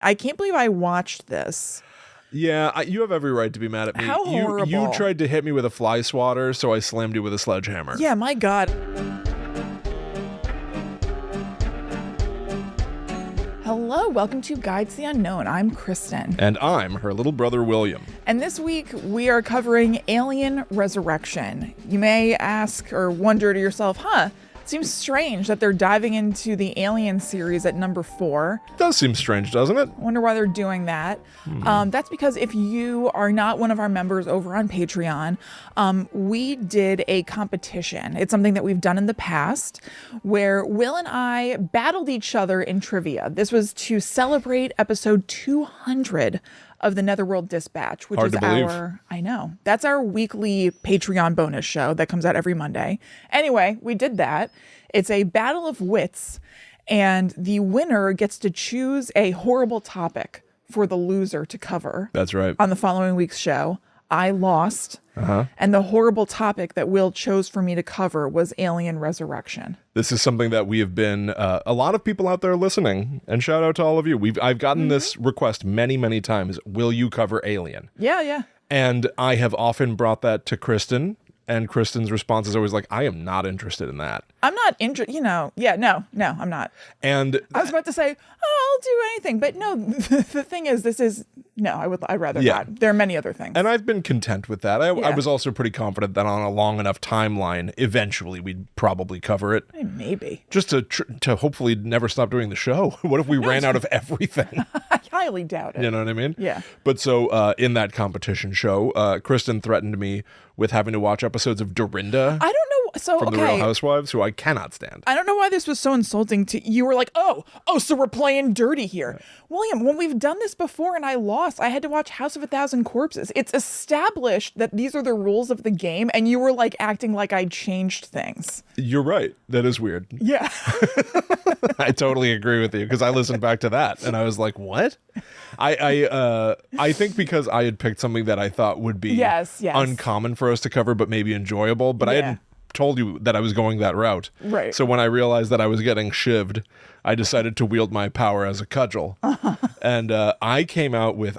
I can't believe I watched this. Yeah, you have every right to be mad at me. How horrible. You tried to hit me with a fly swatter, so I slammed you with a sledgehammer. Yeah, my God. Hello, welcome to Guides to the Unknown. I'm Kristen. And I'm her little brother, William. And this week, we are covering Alien Resurrection. You may ask or wonder to yourself, seems strange that they're diving into the Alien series at number 4. Does seem strange, doesn't it? Wonder why they're doing that. That's because if you are not one of our members over on Patreon, we did a competition. It's something that we've done in the past where Will and I battled each other in trivia. This was to celebrate episode 200 of the Netherworld Dispatch, which is that's our weekly Patreon bonus show that comes out every Monday. Anyway, we did that. It's a battle of wits, and the winner gets to choose a horrible topic for the loser to cover. That's right. On the following week's show. I lost, and the horrible topic that Will chose for me to cover was Alien Resurrection. This is something that we have been, a lot of people out there listening, and shout out to all of you. I've gotten this request many, many times. Will you cover Alien? Yeah. And I have often brought that to Kristen, and Kristen's response is always like, I am not interested in that. I'm not interested, no, I'm not. And I was about to say, I'll do anything, but no, the thing is, I'd rather not. There are many other things. And I've been content with that. I was also pretty confident that on a long enough timeline, eventually we'd probably cover it. Maybe. Just to hopefully never stop doing the show. What if we ran out of everything? I highly doubt it. You know what I mean? Yeah. But so in that competition show, Kristen threatened me with having to watch episodes of Dorinda. I don't know. From The Real Housewives, who I cannot stand. I don't know why this was so insulting to you. Were like, so we're playing dirty here. Yeah. William, when we've done this before and I lost, I had to watch House of a Thousand Corpses. It's established that these are the rules of the game, and you were like acting like I changed things. You're right. That is weird. Yeah. I totally agree with you, because I listened back to that and I was like, what? I think because I had picked something that I thought would be uncommon for us to cover, but maybe enjoyable, but I hadn't told you that I was going that route. Right. So when I realized that I was getting shivved, I decided to wield my power as a cudgel. And I came out with,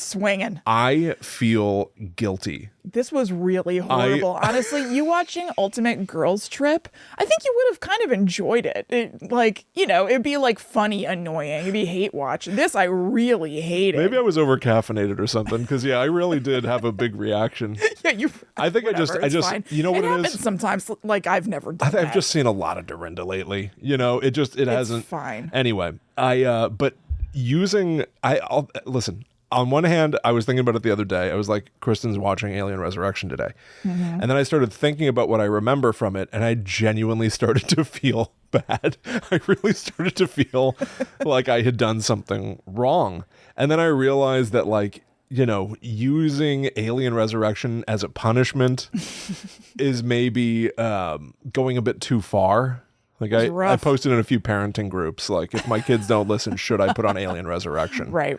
swinging. I feel guilty. This was really horrible. Honestly, you watching Ultimate Girls Trip, I think you would have kind of enjoyed it. It'd be like funny, annoying. It'd be hate watch. This I really hated. Maybe I was over caffeinated or something, because I really did have a big reaction. I think whatever, I just fine. You know what it is? Sometimes, like, I've never done that. I've just seen a lot of Dorinda lately. It hasn't. Fine. Anyway, but I'll listen. On one hand, I was thinking about it the other day. I was like, Kristen's watching Alien Resurrection today. Mm-hmm. And then I started thinking about what I remember from it, and I genuinely started to feel bad. I really started to feel like I had done something wrong. And then I realized that, using Alien Resurrection as a punishment is maybe going a bit too far. I posted in a few parenting groups, like, if my kids don't listen, should I put on Alien Resurrection? Right.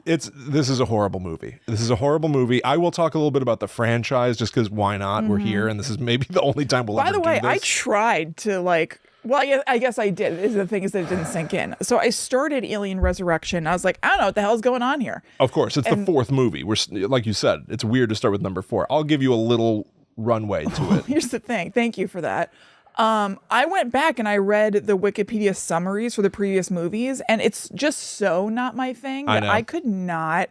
This is a horrible movie. I will talk a little bit about the franchise, just because why not? Mm-hmm. We're here, and this is maybe the only time we'll ever do this. By the way, I tried to, I guess I did. The thing is that it didn't sink in. So I started Alien Resurrection. I was like, I don't know what the hell's going on here. Of course, it's the 4th movie. Like you said, it's weird to start with number 4. I'll give you a little runway to it. Here's the thing. Thank you for that. I went back and I read the Wikipedia summaries for the previous movies, and it's just so not my thing that I could not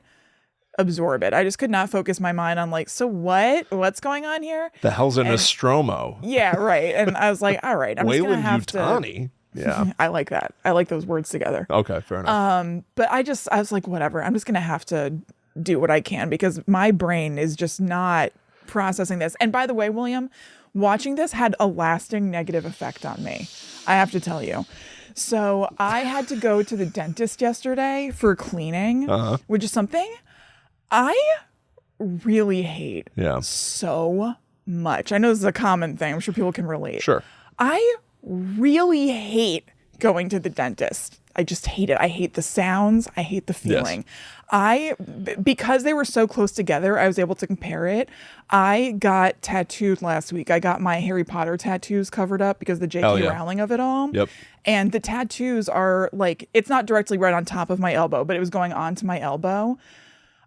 absorb it. I just could not focus my mind on so what's going on here? The hell's a Nostromo? Yeah, right. And I was like, all right, I'm just going to have Yutani. Yeah. I like that. I like those words together. Okay, fair enough. But I was like, whatever. I'm just going to have to do what I can, because my brain is just not processing this. And by the way, William, watching this had a lasting negative effect on me, I have to tell you. So I had to go to the dentist yesterday for cleaning, which is something I really hate so much. I know this is a common thing. I'm sure people can relate. Sure. I really hate going to the dentist. I just hate it. I hate the sounds. I hate the feeling. Yes. Because they were so close together, I was able to compare it. I got tattooed last week. I got my Harry Potter tattoos covered up because the J.K. Rowling of it all. Yep. And the tattoos are like, it's not directly right on top of my elbow, but it was going on to my elbow.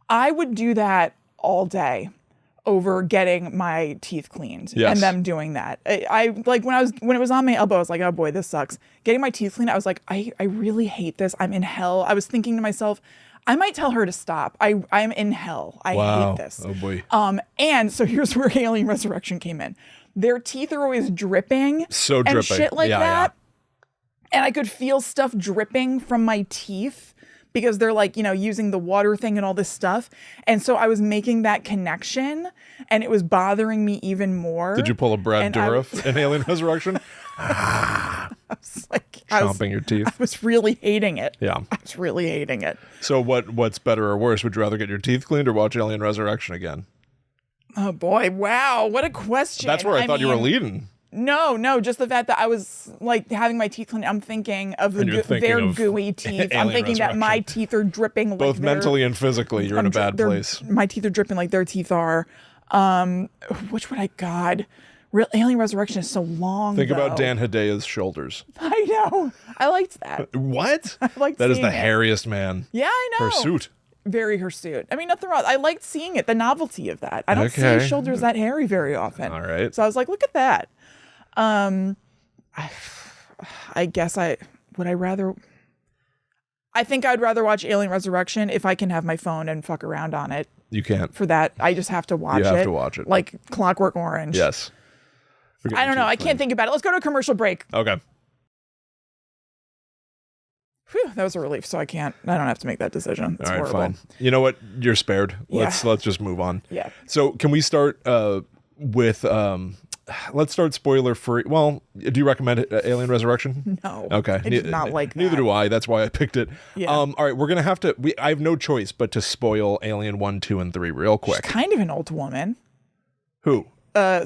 I would do that all day over getting my teeth cleaned and them doing that. I like when it was on my elbow, I was like, oh boy, this sucks. Getting my teeth cleaned, I was like, I really hate this. I'm in hell. I was thinking to myself, I might tell her to stop. I'm in hell. I hate this. Oh boy. And so here's where Alien Resurrection came in. Their teeth are always dripping. So dripping. And shit like that. And I could feel stuff dripping from my teeth because they're like, using the water thing and all this stuff. And so I was making that connection and it was bothering me even more. Did you pull a Brad Dourif in Alien Resurrection? I was like, chomping your teeth. I was really hating it. Yeah. I was really hating it. So what's better or worse? Would you rather get your teeth cleaned or watch Alien Resurrection again? Oh boy. Wow. What a question. That's where I thought you were leading. No, just the fact that I was like having my teeth cleaned. I'm thinking of their gooey teeth. I'm thinking that my teeth are dripping like both mentally and physically. You're in a bad place. My teeth are dripping like their teeth are. Which would I? God, Alien Resurrection is so long. Think about Dan Hidea's shoulders. I know. I liked that. What? I liked that is the it. hairiest man. Yeah, I know. Hirsute. Very hirsute. I mean, nothing wrong. I liked seeing it. The novelty of that. I don't see shoulders that hairy very often. All right. So I was like, look at that. I guess I think I'd rather watch Alien Resurrection if I can have my phone and fuck around on it. You can't. For that, I just have to watch it. You have to watch it. Like Clockwork Orange. Yes. I don't know. I can't think about it. Let's go to a commercial break. Okay. Whew, that was a relief. So I don't have to make that decision. It's horrible. Fine. You know what? You're spared. Let's just move on. Yeah. So can we start with let's start spoiler free. Well, do you recommend Alien Resurrection? No. Okay. I did not like that. Neither do I. That's why I picked it. Yeah. All right. We're going to have to, I have no choice but to spoil Alien 1, 2, and 3 real quick. She's kind of an old woman. Who?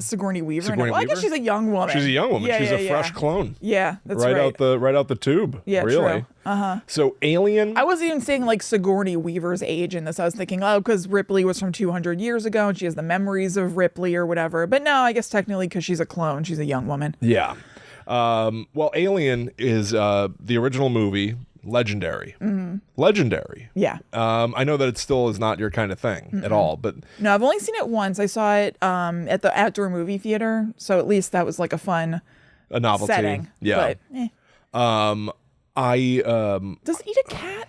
Sigourney Weaver. Sigourney Well, I guess Weaver? she's a young woman. She's a young woman. She's a fresh clone. Yeah, that's right. Right out the tube. Yeah, really. True. So Alien. I wasn't even saying like Sigourney Weaver's age in this. I was thinking, because Ripley was from 200 years ago and she has the memories of Ripley or whatever. But no, I guess technically because she's a clone, she's a young woman. Yeah. Well, Alien is the original movie. Legendary. Mm-hmm. Legendary. Yeah. I know that it still is not your kind of thing at all, but no, I've only seen it once. I saw it at the outdoor movie theater, so at least that was like a novelty setting. Yeah. But, does it eat a cat?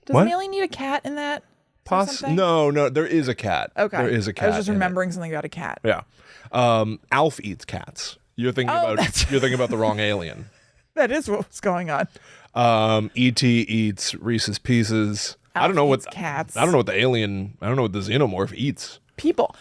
Does an alien need a cat in that? No, there is a cat. Okay. There is a cat. I was just remembering something about a cat. Yeah. Alf eats cats. You're thinking about the wrong alien. That is what was going on. E.T. eats Reese's Pieces. Alf I don't know what cats. I don't know what the xenomorph eats. People.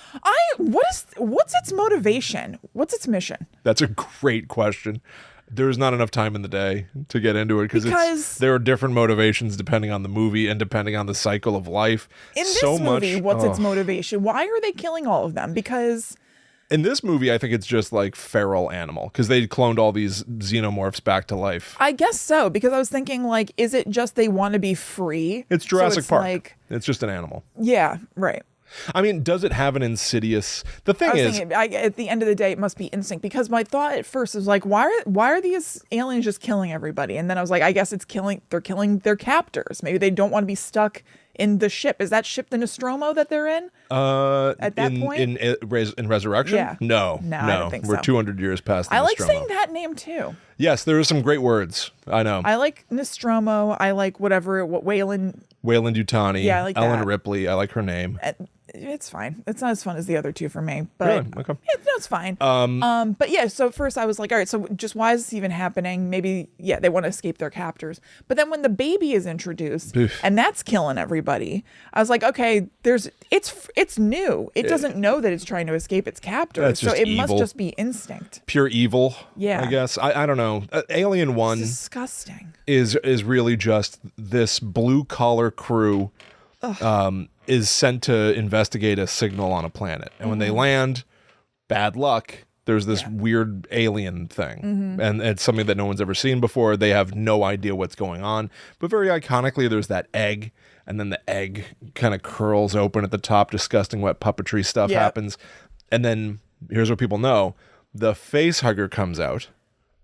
What's its motivation? What's its mission? That's a great question. There's not enough time in the day to get into it because there are different motivations depending on the movie and depending on the cycle of life. In this movie, what's its motivation? Why are they killing all of them? Because in this movie, I think it's just like feral animal because they cloned all these xenomorphs back to life. I guess so, because I was thinking, like, is it just they want to be free? It's Jurassic Park. It's just an animal. Yeah, right. I mean, does it have an insidious... The thing is... at the end of the day, it must be instinct, because my thought at first was like, why are these aliens just killing everybody? And then I was like, I guess they're killing their captors. Maybe they don't want to be stuck in the ship. Is that ship the Nostromo that they're in? At that point? In Resurrection? Yeah. No, I don't think we're so. 200 years past the I Nostromo. like saying that name too. Yes, there are some great words. I know. I like Nostromo. I like what Weyland Yutani. Yeah, I like Ellen that. Ripley. I like her name. It's fine. It's not as fun as the other two for me, but Really? Okay. yeah, no, it's fine. But yeah, so first I was like, all right, so just why is this even happening? Maybe, yeah, they want to escape their captors. But then when the baby is introduced and that's killing everybody, I was like, okay, it's new. It doesn't know that it's trying to escape its captors. So it must just be instinct. Pure evil. Yeah. I guess. I don't know. Alien 1 It's disgusting. is really just this blue collar crew is sent to investigate a signal on a planet. And when they land, bad luck, There's this weird alien thing, and it's something that no one's ever seen before. They have no idea what's going on. But very iconically, there's that egg, and then the egg kind of curls open at the top. Disgusting wet puppetry stuff happens. And then here's what people know. The face hugger comes out,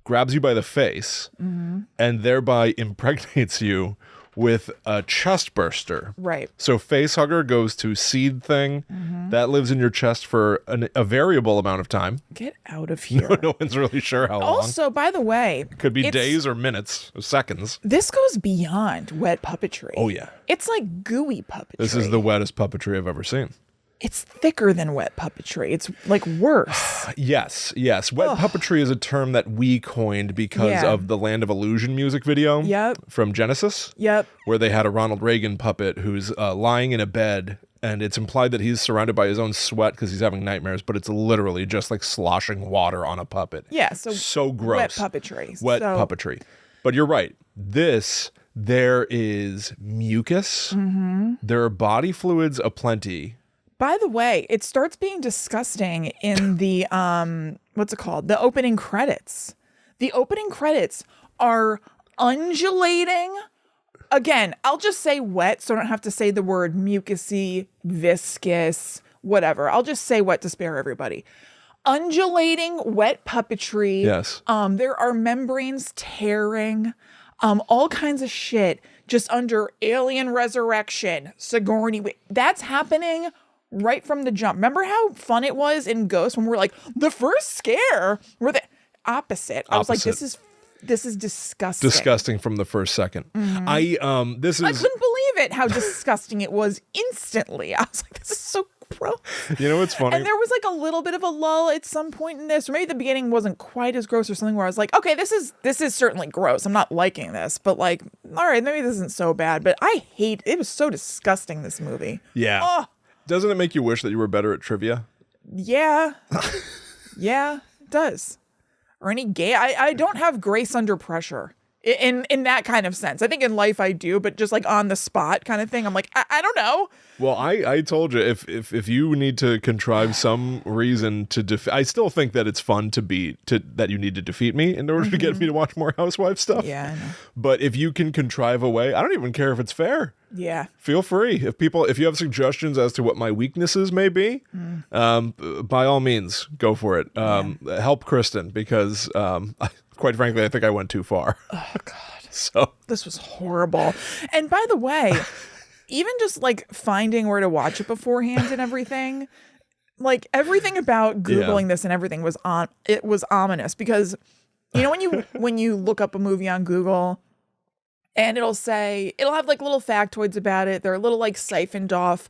grabs you by the face, and thereby impregnates you with a chest burster. Right. So face hugger goes to seed thing. That lives in your chest for a variable amount of time. Get out of here. No one's really sure how long. Also, by the way, Could be days or minutes or seconds. this goes beyond wet puppetry. Oh, yeah. It's like gooey puppetry. This is the wettest puppetry I've ever seen. It's thicker than wet puppetry. It's like worse. Yes. Wet puppetry is a term that we coined because of the Land of Illusion music video from Genesis. Where they had a Ronald Reagan puppet who's lying in a bed, and it's implied that he's surrounded by his own sweat because he's having nightmares, but it's literally just like sloshing water on a puppet. Yeah, so gross. Wet puppetry. Puppetry. But you're right. There is mucus. There are body fluids aplenty. By the way, it starts being disgusting in the what's it called? The opening credits. The opening credits are undulating. Again, I'll just say wet, so I don't have to say the word mucusy, viscous, whatever. I'll just say wet to spare everybody. Undulating wet puppetry. Yes. There are membranes tearing. All kinds of shit just under Alien Resurrection, Sigourney. That's happening right from the jump. Remember how fun it was in Ghost when we're like, the first scare? We're the opposite. I was like, this is disgusting. Disgusting from the first second. I couldn't believe it, how disgusting it was instantly. I was like, this is so gross. You know what's funny? And there was like a little bit of a lull at some point in this, or maybe the beginning wasn't quite as gross or something, where I was like, okay, this is certainly gross. I'm not liking this, but like, all right, maybe this isn't so bad. But it was so disgusting, this movie. Yeah. Oh. Doesn't it make you wish that you were better at trivia? Yeah. Yeah, it does. Or any gay. I don't have grace under pressure in that kind of sense. I think in life I do, but just like on the spot kind of thing, I'm like, I don't know. Well, I told you, if you need to contrive some reason to I still think that it's fun that you need to defeat me in order to get me to watch more Housewife stuff. Yeah, I know. But if you can contrive a way, I don't even care if it's fair. Yeah. Feel free. If you have suggestions as to what my weaknesses may be, by all means, go for it. Help Kristen, because quite frankly, I think I went too far. Oh, God. So this was horrible. And by the way, even just like finding where to watch it beforehand and everything, like everything about Googling this and everything was ominous, because you know when you look up a movie on Google and it'll have like little factoids about it. There are little like siphoned off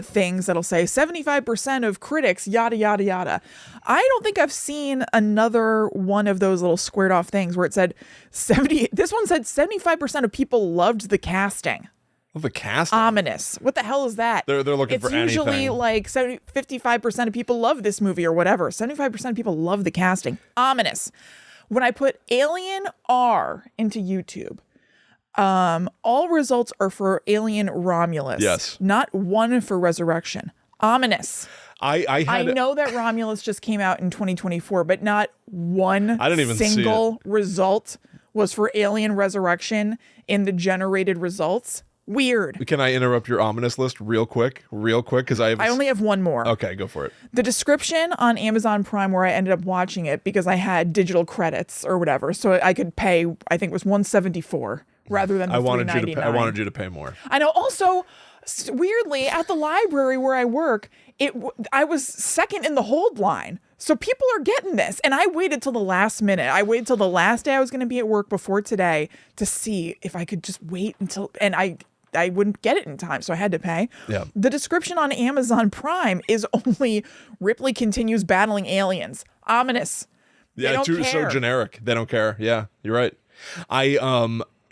things that'll say 75% of critics, yada, yada, yada. I don't think I've seen another one of those little squared off things where it said this one said 75% of people loved the casting. The casting? Ominous. What the hell is that? They're looking for anything. It's usually like 55% of people love this movie or whatever. 75% of people love the casting. Ominous. When I put Alien R into YouTube, all results are for Alien Romulus. Yes. Not one for Resurrection. Ominous. I know that Romulus just came out in 2024, but not one single result was for Alien Resurrection in the generated results. Weird. Can I interrupt your ominous list real quick? Because I only have one more. Okay, go for it. The description on Amazon Prime, where I ended up watching it because I had digital credits or whatever, so I could pay, I think it was $174 rather than the $399. I wanted you to pay more. I know. Also, weirdly, at the library where I work, I was second in the hold line. So people are getting this. And I waited till the last minute. I waited till the last day I was going to be at work before today to see if I could just wait until, and I wouldn't get it in time, so I had to pay. Yeah. The description on Amazon Prime is only Ripley continues battling aliens. Ominous. Yeah, so generic. They don't care. Yeah, you're right.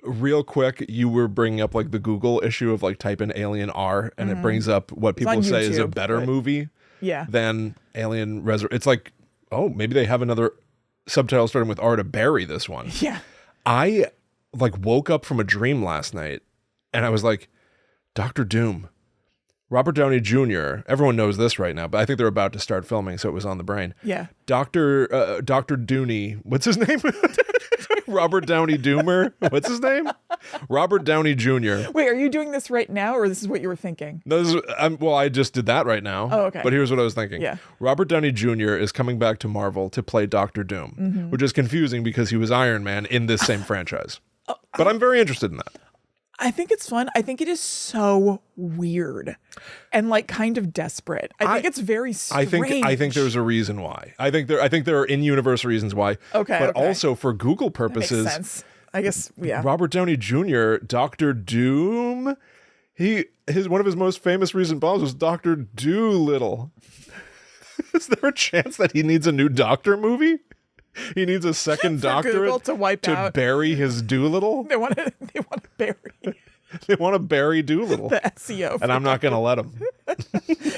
Real quick, you were bringing up like the Google issue of like type in Alien R, and it brings up what people say is a better movie than Alien Resurrection. It's like, oh, maybe they have another subtitle starting with R to bury this one. Yeah. I like woke up from a dream last night and I was like, Dr. Doom, Robert Downey Jr. Everyone knows this right now, but I think they're about to start filming, so it was on the brain. Yeah. Dr. Dooney. What's his name? Robert Downey Doomer. What's his name? Robert Downey Jr. Wait, are you doing this right now, or this is what you were thinking? No, well, I just did that right now. Oh, okay. But here's what I was thinking. Yeah. Robert Downey Jr. is coming back to Marvel to play Doctor Doom, which is confusing because he was Iron Man in this same franchise. But I'm very interested in that. I think it's fun. I think it is so weird and like kind of desperate. I think it's very strange. I think there's a reason why. I think there are in-universe reasons why. Okay. But also for Google purposes, makes sense. I guess, yeah. Robert Downey Jr., Doctor Doom, one of his most famous recent bombs was Doctor Doolittle. Is there a chance that he needs a new Doctor movie? He needs a second doctorate to wipe out. Bury his Doolittle. They want to bury They want to bury Doolittle. the SEO. And I'm not going to let them.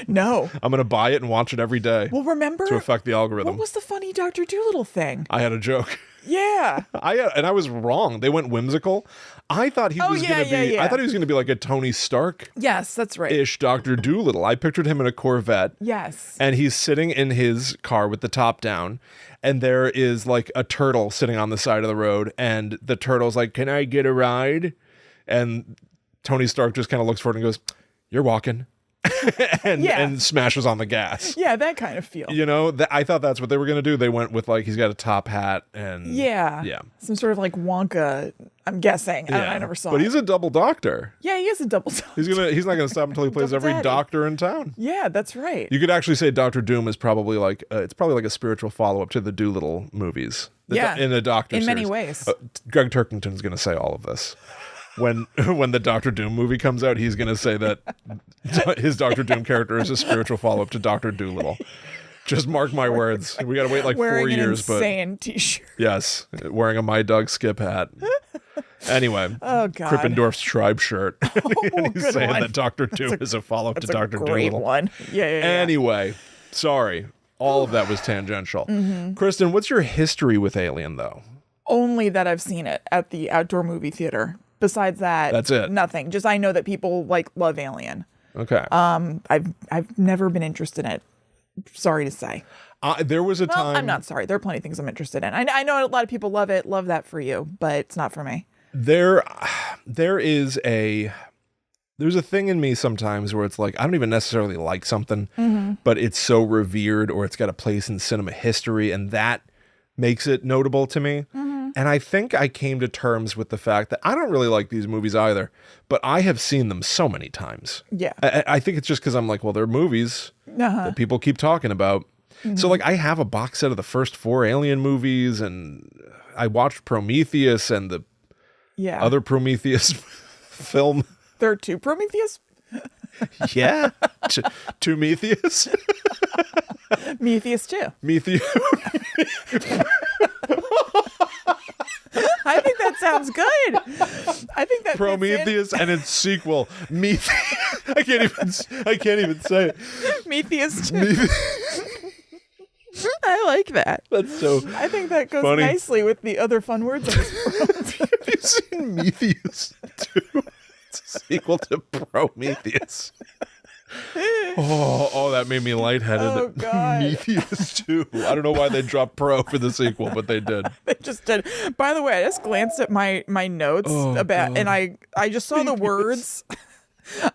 No. I'm going to buy it and watch it every day Well, remember to affect the algorithm. what was the funny Dr. Doolittle thing? I had a joke. Yeah. I was wrong. They went whimsical. I thought he was going to be. yeah. I thought he was going to be like a Tony Stark Yes, that's right. ish Doctor Doolittle. I pictured him in a Corvette. Yes. And he's sitting in his car with the top down, and there is like a turtle sitting on the side of the road, and the turtle's like, "Can I get a ride?" And Tony Stark just kind of looks for it and goes, "You're walking." and smashes on the gas. Yeah, that kind of feel. You know, I thought that's what they were going to do. They went with like, he's got a top hat and Yeah. Some sort of like Wonka, I'm guessing. I never saw But it. he's a double doctor. Yeah, he is a double doctor. He's not going to stop until he plays Double every daddy. doctor in town. Yeah, that's right. You could actually say Doctor Doom is probably like it's probably like a spiritual follow-up to the Doolittle movies. In a doctor in series. many ways. Greg Turkington's going to say all of this. When the Doctor Doom movie comes out, he's going to say that his Doctor Doom character is a spiritual follow-up to Doctor Doolittle. Just mark my words. We got to wait like 4 years. Insane t-shirt. Yes, wearing a My Doug Skip hat. Anyway, Oh God. Krippendorf's tribe shirt. And he's good saying one. that Doctor Doom is a follow-up to Doctor Great Doolittle. one. Yeah. Anyway, sorry. All of that was tangential. Kristen, what's your history with Alien, though? Only that I've seen it at the outdoor movie theater. Besides that, That's it. Nothing. Just I know that people like love Alien. Okay. I've never been interested in it. Sorry to say. There was a time. I'm not sorry. There are plenty of things I'm interested in. I know a lot of people love it. Love that for you, but it's not for me. There's a thing in me sometimes where it's like I don't even necessarily like something, but it's so revered or it's got a place in cinema history, and that makes it notable to me. And I think I came to terms with the fact that I don't really like these movies either, but I have seen them so many times. Yeah. I think it's just because I'm like, well, they're movies that people keep talking about. So like I have a box set of the first 4 Alien movies, and I watched Prometheus and the other Prometheus film. There are 2 Prometheus? Yeah. Prometheus. Metheus too. Metheus. I think that sounds good. I think that Prometheus and its sequel, I can't even say it. Metheus too. I like that. That's so. I think that goes funny. nicely with the other fun words on this. Have you seen Metheus 2? It's a sequel to Prometheus. Oh, that made me lightheaded. Oh, God. Metheus 2. I don't know why they dropped Pro for the sequel, but they did. They just did. By the way, I just glanced at my notes and I just saw the words.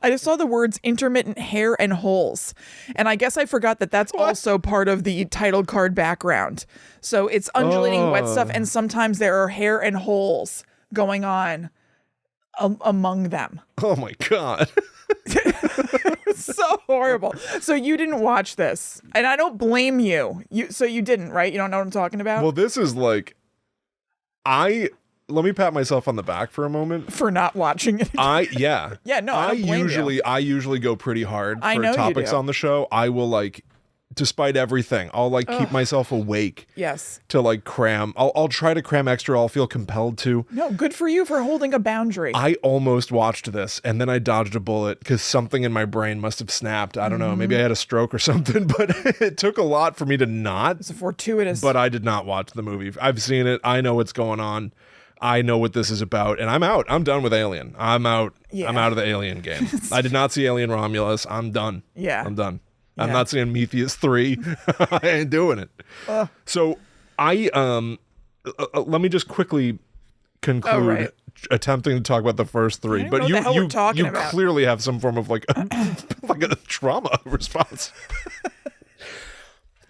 I just saw the words intermittent hair and holes. And I guess I forgot that that's also part of the title card background. So it's undulating wet stuff, and sometimes there are hair and holes going on among them. Oh my God. So horrible. So you didn't watch this, and I don't blame you. So you didn't, right? You don't know what I'm talking about? Well, this is like, let me pat myself on the back for a moment. For not watching it. Yeah. Yeah, no, I don't blame you. I usually go pretty hard I for know you topics do. on the show. I will like, despite everything, I'll like keep myself awake. Yes. To like cram. I'll try to cram extra. I'll feel compelled to. No, good for you for holding a boundary. I almost watched this and then I dodged a bullet because something in my brain must have snapped. I don't know. Maybe I had a stroke or something, but it took a lot for me to not. It's a fortuitous. But I did not watch the movie. I've seen it. I know what's going on. I know what this is about, and I'm out. I'm done with Alien. I'm out. Yeah. I'm out of the Alien game. I did not see Alien Romulus. I'm done. Yeah. I'm done. Yeah. I'm not seeing Prometheus 3. I ain't doing it. So I let me just quickly conclude attempting to talk about the first three. But you clearly have some form of like a trauma response.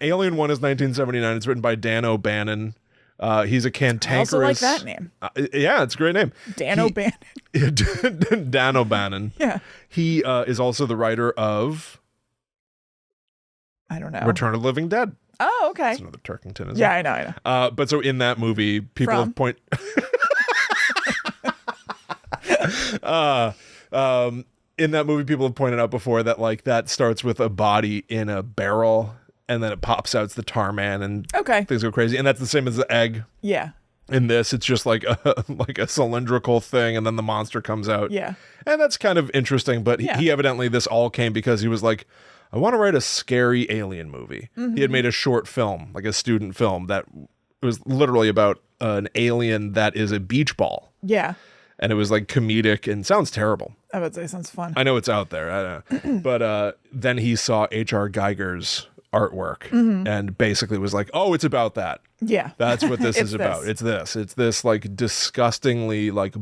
Alien 1 is 1979. It's written by Dan O'Bannon. He's a cantankerous. I also like that name. Yeah, it's a great name. Dan O'Bannon. Dan O'Bannon. Yeah. He is also the writer of, I don't know, Return of the Living Dead. Oh, okay. That's another Turkington, isn't it? Yeah, I know. But so in that movie, people have in that movie, people have pointed out before that like that starts with a body in a barrel. And then it pops out, it's the tar man, and things go crazy. And that's the same as the egg. Yeah. In this, it's just like a cylindrical thing, and then the monster comes out. Yeah. And that's kind of interesting, but he evidently, this all came because he was like, I want to write a scary alien movie. Mm-hmm. He had made a short film, like a student film, that was literally about an alien that is a beach ball. Yeah. And it was like comedic and sounds terrible. I would say sounds fun. I know it's out there. I know. But then he saw H.R. Geiger's artwork and basically was like, oh, it's about that. Yeah. That's what this is about. It's this like disgustingly like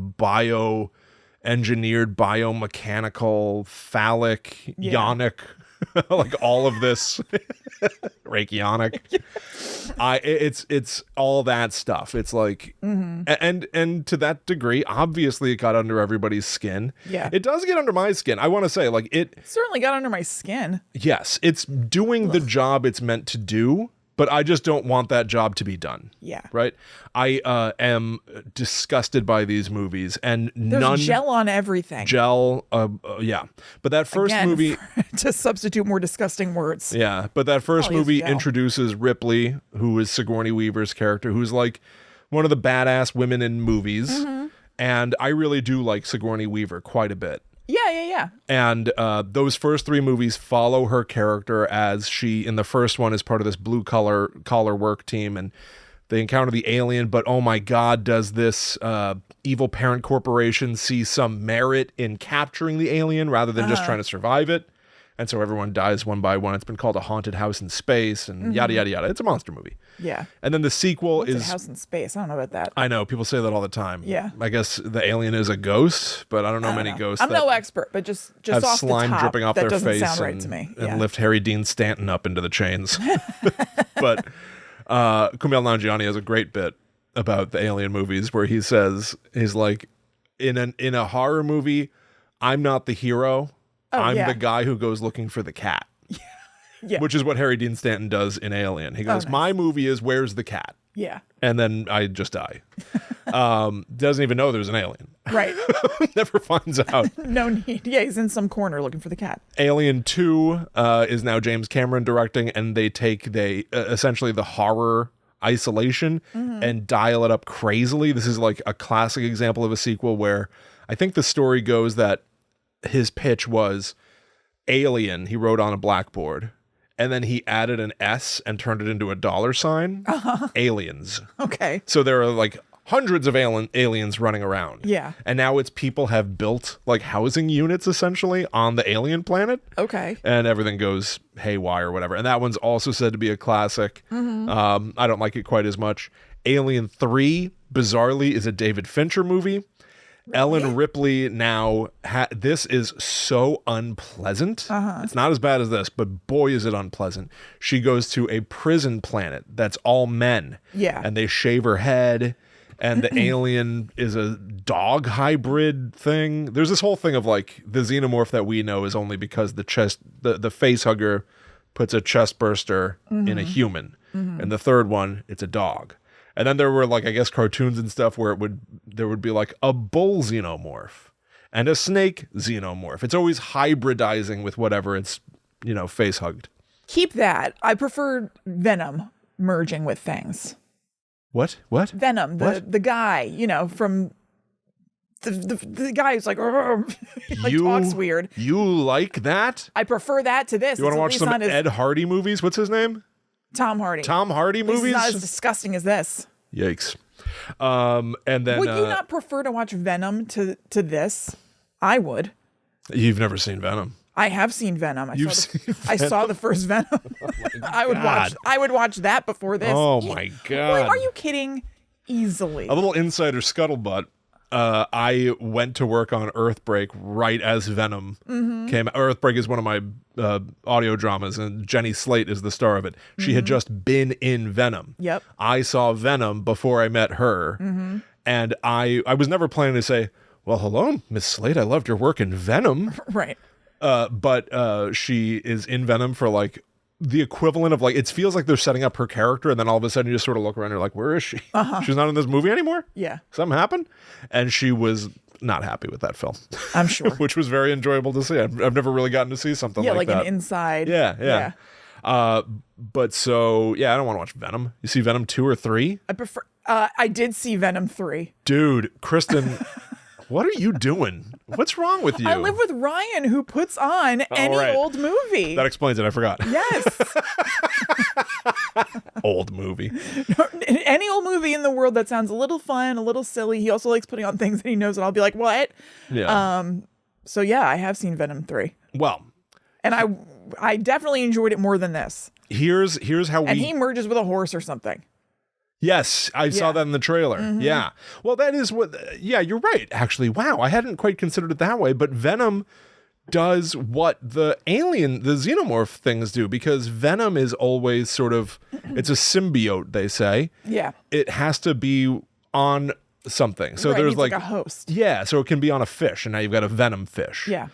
engineered biomechanical phallic yonic like all of this Reichionic. It's all that stuff. It's like and to that degree, obviously it got under everybody's skin. Yeah. It does get under my skin. I want to say, like, it certainly got under my skin. Yes, it's doing the job it's meant to do, but I just don't want that job to be done. Yeah. Right? I am disgusted by these movies, and There's gel on everything. Yeah. But that first movie... to substitute more disgusting words. Yeah, but that first movie introduces Ripley, who is Sigourney Weaver's character, who's like one of the badass women in movies. Mm-hmm. And I really do like Sigourney Weaver quite a bit. Yeah. And those first three movies follow her character as she, in the first one, is part of this blue collar work team, and they encounter the alien, but oh my God, does this evil parent corporation see some merit in capturing the alien rather than just trying to survive it? And so everyone dies one by one. It's been called A Haunted House in Space and yada, yada, yada. It's a monster movie. Yeah. And then the sequel is... House in Space. I don't know about that. I know. People say that all the time. Yeah. I guess the alien is a ghost, but I don't know many ghosts. I'm no expert, but just have off slime the top, dripping off that their doesn't face sound right to me. And lift Harry Dean Stanton up into the chains. But Kumail Nanjiani has a great bit about the alien movies where he says, he's like, in a horror movie, I'm not the hero. I'm the guy who goes looking for the cat. Yeah. Which is what Harry Dean Stanton does in Alien. He goes, my movie is Where's the Cat? Yeah. And then I just die. Doesn't even know there's an alien. Right. Never finds out. No need. Yeah, he's in some corner looking for the cat. Alien 2 is now James Cameron directing, and they take essentially the horror isolation and dial it up crazily. This is like a classic example of a sequel where I think the story goes that his pitch was Alien, he wrote on a blackboard, and then he added an S and turned it into a $sign. Aliens. Okay. So there are like hundreds of aliens running around. Yeah. And now it's people have built like housing units essentially on the alien planet. Okay. And everything goes haywire or whatever. And that one's also said to be a classic. I don't like it quite as much. Alien 3, bizarrely, is a David Fincher movie. Ellen Ripley now, this is so unpleasant. It's not as bad as this, but boy, is it unpleasant. She goes to a prison planet that's all men. Yeah. And they shave her head, and the alien is a dog hybrid thing. There's this whole thing of like the xenomorph that we know is only because the face hugger puts a chest burster in a human. And the third one, it's a dog. And then there were like, I guess, cartoons and stuff where there would be like a bull xenomorph and a snake xenomorph. It's always hybridizing with whatever it's, face hugged. Keep that. I prefer Venom merging with things. What? Venom, the guy, from the guy who's like, talks weird. You like that? I prefer that to this. You want to watch some Ed Hardy movies? What's his name? Tom Hardy. Tom Hardy movies? It's not as disgusting as this. Yikes. And then Would you not prefer to watch Venom to this? I would. you've never seen Venom. I have seen Venom. I Seen saw the first Venom. I would watch that before this. Oh my God. Wait, are you kidding? Easily. A little insider scuttlebutt. I went to work on Earthbreak right as Venom came. Earthbreak is one of my audio dramas, and Jenny Slate is the star of it. She had just been in Venom. Yep. I saw Venom before I met her, and I was never planning to say, well, hello, Miss Slate, I loved your work in Venom. Right. But she is in Venom for like the equivalent of like, it feels like they're setting up her character, and then all of a sudden you just sort of look around and you're like, where is she? She's not in this movie anymore? Yeah. Something happened? And she was not happy with that film. I'm sure. Which was very enjoyable to see. I've never really gotten to see something like that. Yeah, like an inside. Yeah. But so, yeah, I don't want to watch Venom. You see Venom 2 or 3? I prefer. I did see Venom 3. Dude, Kristen, what are you doing? What's wrong with you? I live with Ryan, who puts on any old movie. That explains it. I forgot. Yes. Old movie. Any old movie in the world that sounds a little fun, a little silly. He also likes putting on things that he knows, and I'll be like, what? Yeah. So yeah, I have seen Venom 3. Well. And I definitely enjoyed it more than this. Here's how And he merges with a horse or something. Yes, I saw that in the trailer. Yeah. Well, that is what, yeah, you're right, actually. Wow, I hadn't quite considered it that way, but Venom does what the Xenomorph things do, because Venom is always sort of, it's a symbiote, they say. Yeah. It has to be on something. So right, there's like a host. Yeah, so it can be on a fish, and now you've got a Venom fish. Yeah.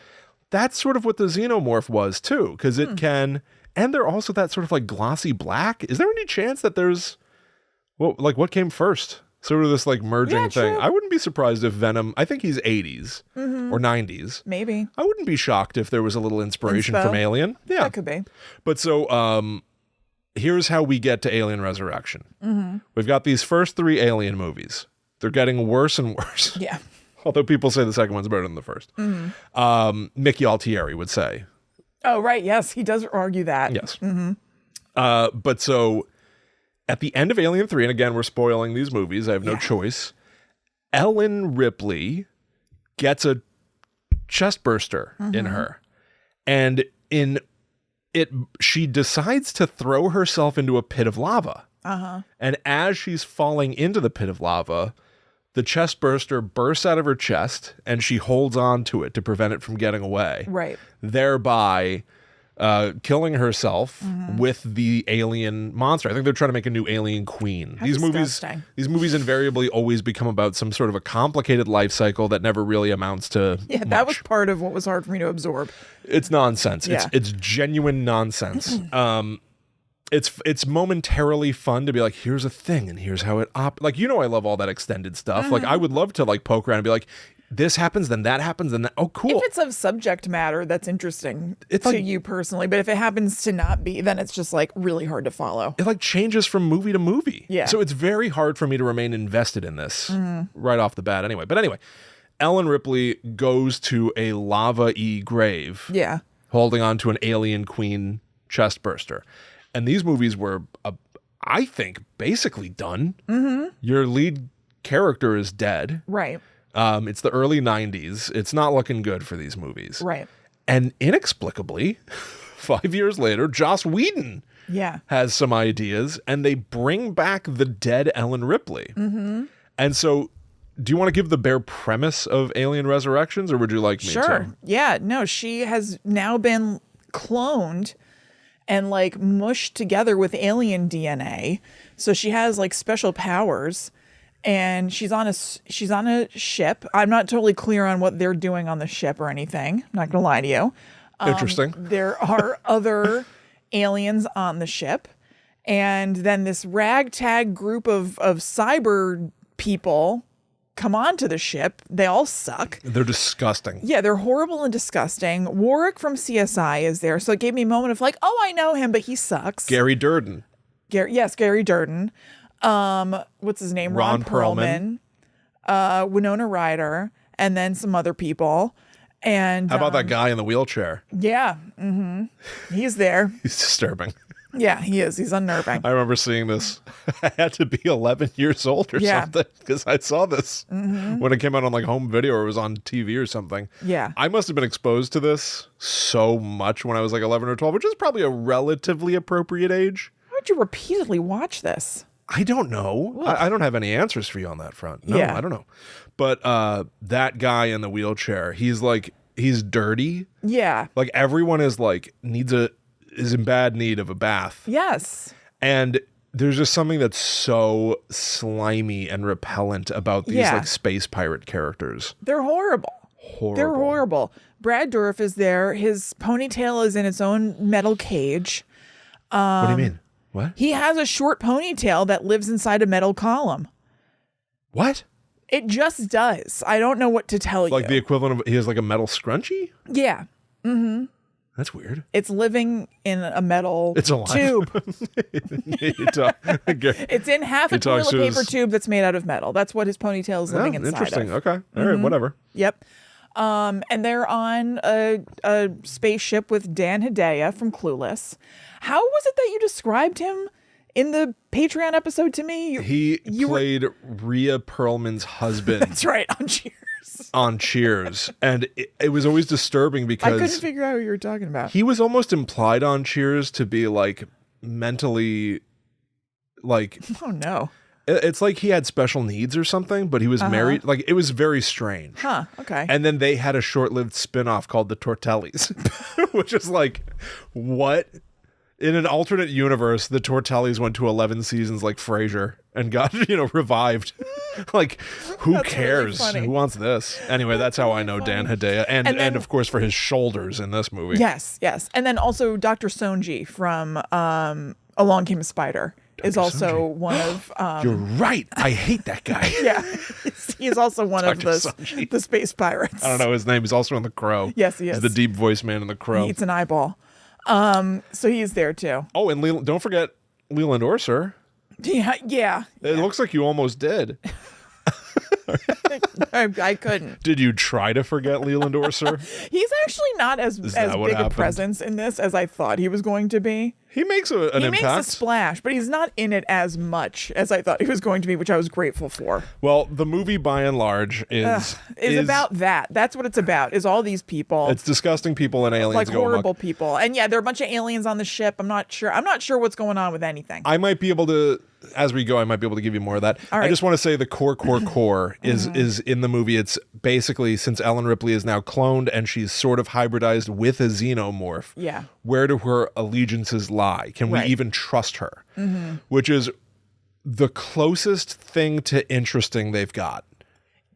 That's sort of what the Xenomorph was too, because it can, and they're also that sort of like glossy black. Is there any chance that there's, well, like what came first? Sort of this like merging thing. True. I wouldn't be surprised if Venom, I think he's 80s or 90s. Maybe. I wouldn't be shocked if there was a little inspiration from Alien. Yeah. That could be. But so here's how we get to Alien Resurrection. We've got these first 3 Alien movies. They're getting worse and worse. Yeah. Although people say the second one's better than the first. Mickey Altieri would say. Oh, right. Yes, he does argue that. Yes. But so at the end of Alien 3, and again, we're spoiling these movies. I have no choice. Ellen Ripley gets a chest burster in her. And she decides to throw herself into a pit of lava. And as she's falling into the pit of lava, the chest burster bursts out of her chest, and she holds on to it to prevent it from getting away. Right. Thereby killing herself with the alien monster. I think they're trying to make a new alien queen. These movies invariably always become about some sort of a complicated life cycle that never really amounts to much. That was part of what was hard for me to absorb. It's nonsense. It's genuine nonsense. It's momentarily fun to be like, here's a thing and here's how it like, you know, I love all that extended stuff. Like, I would love to like poke around and be like, this happens, then that happens, then that. Oh, cool. If it's of subject matter that's interesting to you personally, but if it happens to not be, then it's just like really hard to follow. It like changes from movie to movie. Yeah. So it's very hard for me to remain invested in this right off the bat anyway. But anyway, Ellen Ripley goes to a lava-y grave. Yeah. Holding on to an alien queen chest burster. And these movies were, I think, basically done. Your lead character is dead. Right. It's the early 90s. It's not looking good for these movies. Right. And inexplicably, 5 years later, Joss Whedon has some ideas, and they bring back the dead Ellen Ripley. And so, do you want to give the bare premise of Alien Resurrections, or would you like me to? Sure. Yeah. No, she has now been cloned and like mushed together with alien DNA. So she has like special powers. And she's on a ship. I'm not totally clear on what they're doing on the ship or anything. I'm not going to lie to you. Interesting. There are other aliens on the ship. And then this ragtag group of cyber people come onto the ship. They all suck. They're disgusting. Yeah, they're horrible and disgusting. Warwick from CSI is there. So it gave me a moment of like, oh, I know him, but he sucks. Gary Durden. Gary Durden. What's his name? Ron Perlman. Winona Ryder, and then some other people. And how about that guy in the wheelchair? Yeah. He's there. He's disturbing. Yeah, he is. He's unnerving. I remember seeing this. I had to be 11 years old or something because I saw this when it came out on like home video or it was on TV or something. Yeah. I must have been exposed to this so much when I was like 11 or 12, which is probably a relatively appropriate age. Why would you repeatedly watch this? I don't know. I don't have any answers for you on that front. No, I don't know. But that guy in the wheelchair, he's dirty. Yeah. Like everyone is in bad need of a bath. Yes. And there's just something that's so slimy and repellent about these like space pirate characters. They're horrible. They're horrible. Brad Dourif is there. His ponytail is in its own metal cage. What do you mean? What? He has a short ponytail that lives inside a metal column. What? It just does. I don't know what to tell you. Like the equivalent of, he has like a metal scrunchie? Yeah. Mm-hmm. That's weird. It's living in a metal alive. tube. It's in half a toilet paper tube that's made out of metal. That's what his ponytail is living inside interesting. of. Okay. All right, whatever. Yep. And they're on a spaceship with Dan Hedaya from Clueless. How was it that you described him in the Patreon episode to me? He played Rhea Perlman's husband. That's right, on Cheers. On Cheers. And it was always disturbing because I couldn't figure out who you were talking about. He was almost implied on Cheers to be like mentally like... Oh, no. It's like he had special needs or something, but he was married. Like, it was very strange. Huh, okay. And then they had a short-lived spin-off called The Tortellis, which is like, what? In an alternate universe, the Tortellis went to 11 seasons like Frasier and got, revived. Like, who cares? Really Who wants this? Anyway, that's how I know Dan Hedaya. And of course, for his shoulders in this movie. Yes. And then also Dr. Sonji from Along Came a Spider. Is also one of... You're right. I hate that guy. Yeah. He's also one of the space pirates. I don't know his name. He's also in The Crow. Yes, he is. He's the deep voice man in The Crow. He eats an eyeball. So he's there too. Oh, and don't forget Leland Orser. Yeah. It looks like you almost did. I couldn't. Did you try to forget Leland Orser? He's actually not as big a presence in this as I thought he was going to be. He makes an impact. He makes a splash, but he's not in it as much as I thought he was going to be, which I was grateful for. Well, the movie, by and large, is about that. That's what it's about, is all these people. It's disgusting people and aliens. Like horrible people. And yeah, there are a bunch of aliens on the ship. I'm not sure what's going on with anything. I might be able to, as we go, to give you more of that. All right. I just want to say the core is in the movie. It's basically, since Ellen Ripley is now cloned and she's sort of hybridized with a xenomorph. Yeah. Where do her allegiances lie? Can we even trust her? Which is the closest thing to interesting they've got.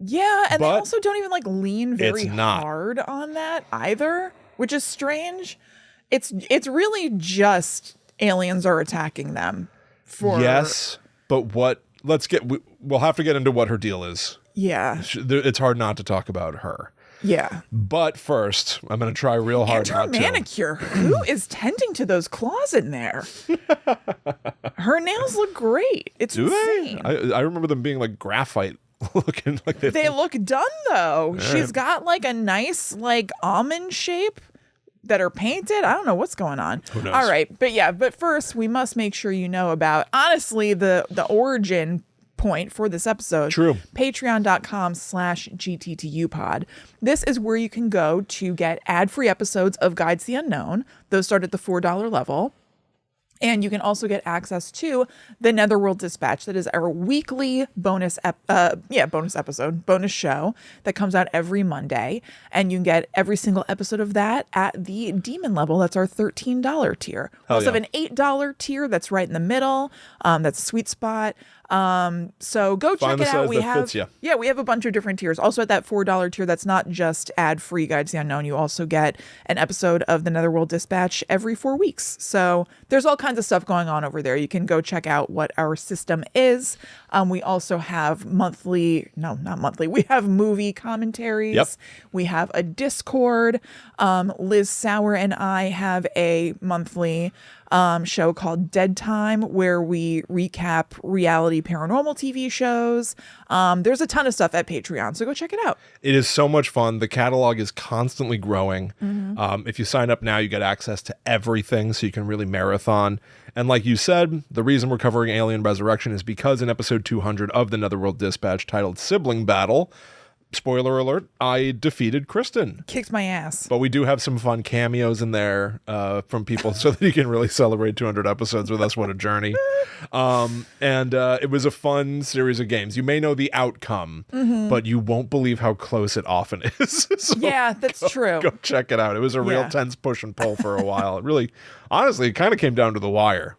Yeah, and they also don't even lean very hard on that either, which is strange. It's really just aliens are attacking them. Yes, but we'll have to get into what her deal is. Yeah. It's hard not to talk about her. Yeah. But first, I'm going to try real hard not to. Manicure. Who is tending to those claws in there? Her nails look great. It's insane. I remember them being like graphite looking. Like they look done though. Right. She's got a nice almond shape that are painted. I don't know what's going on. Who knows? All right. But first we must make sure you know about, honestly, the origin point for this episode. True. Patreon.com/GTTUpod. This is where you can go to get ad-free episodes of Guides to the Unknown. Those start at the $4 level. And you can also get access to the Netherworld Dispatch. That is our weekly bonus show that comes out every Monday. And you can get every single episode of that at the Demon level. That's our $13 tier. We also have an $8 tier that's right in the middle. That's a sweet spot. So go check it out. We have a bunch of different tiers. Also at that $4 tier, that's not just ad-free Guides to the Unknown. You also get an episode of the Netherworld Dispatch every 4 weeks. So there's all kinds of stuff going on over there. You can go check out what our system is. We also have we have movie commentaries. Yep. We have a Discord. Liz Sauer and I have a monthly show called Dead Time, where we recap reality paranormal TV shows. There's a ton of stuff at Patreon, so go check it out. It is so much fun. The catalog is constantly growing. If you sign up now, you get access to everything, so you can really marathon. And like you said, the reason we're covering Alien Resurrection is because in episode 200 of the Netherworld Dispatch, titled Sibling Battle, spoiler alert, I defeated Kristen. Kicked my ass. But we do have some fun cameos in there from people so that you can really celebrate 200 episodes with us. What a journey. And it was a fun series of games. You may know the outcome, but you won't believe how close it often is. So yeah, that's true. Go check it out. It was a real tense push and pull for a while. It really, honestly, it kind of came down to the wire.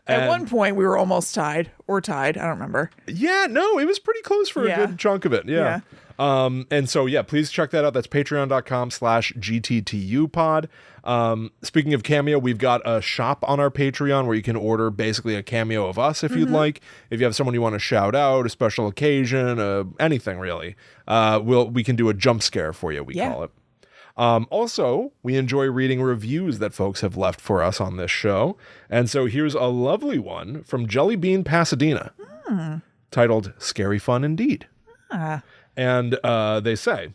At one point, we were almost tied. I don't remember. Yeah, no, it was pretty close for a good chunk of it. Yeah. And so, please check that out. That's patreon.com/GTTUpod. Speaking of Cameo, we've got a shop on our Patreon where you can order basically a cameo of us if you'd like. If you have someone you want to shout out, a special occasion, anything really, we can do a jump scare for you, we call it. Also, we enjoy reading reviews that folks have left for us on this show. And so here's a lovely one from Jellybean Pasadena titled Scary Fun Indeed. And they say,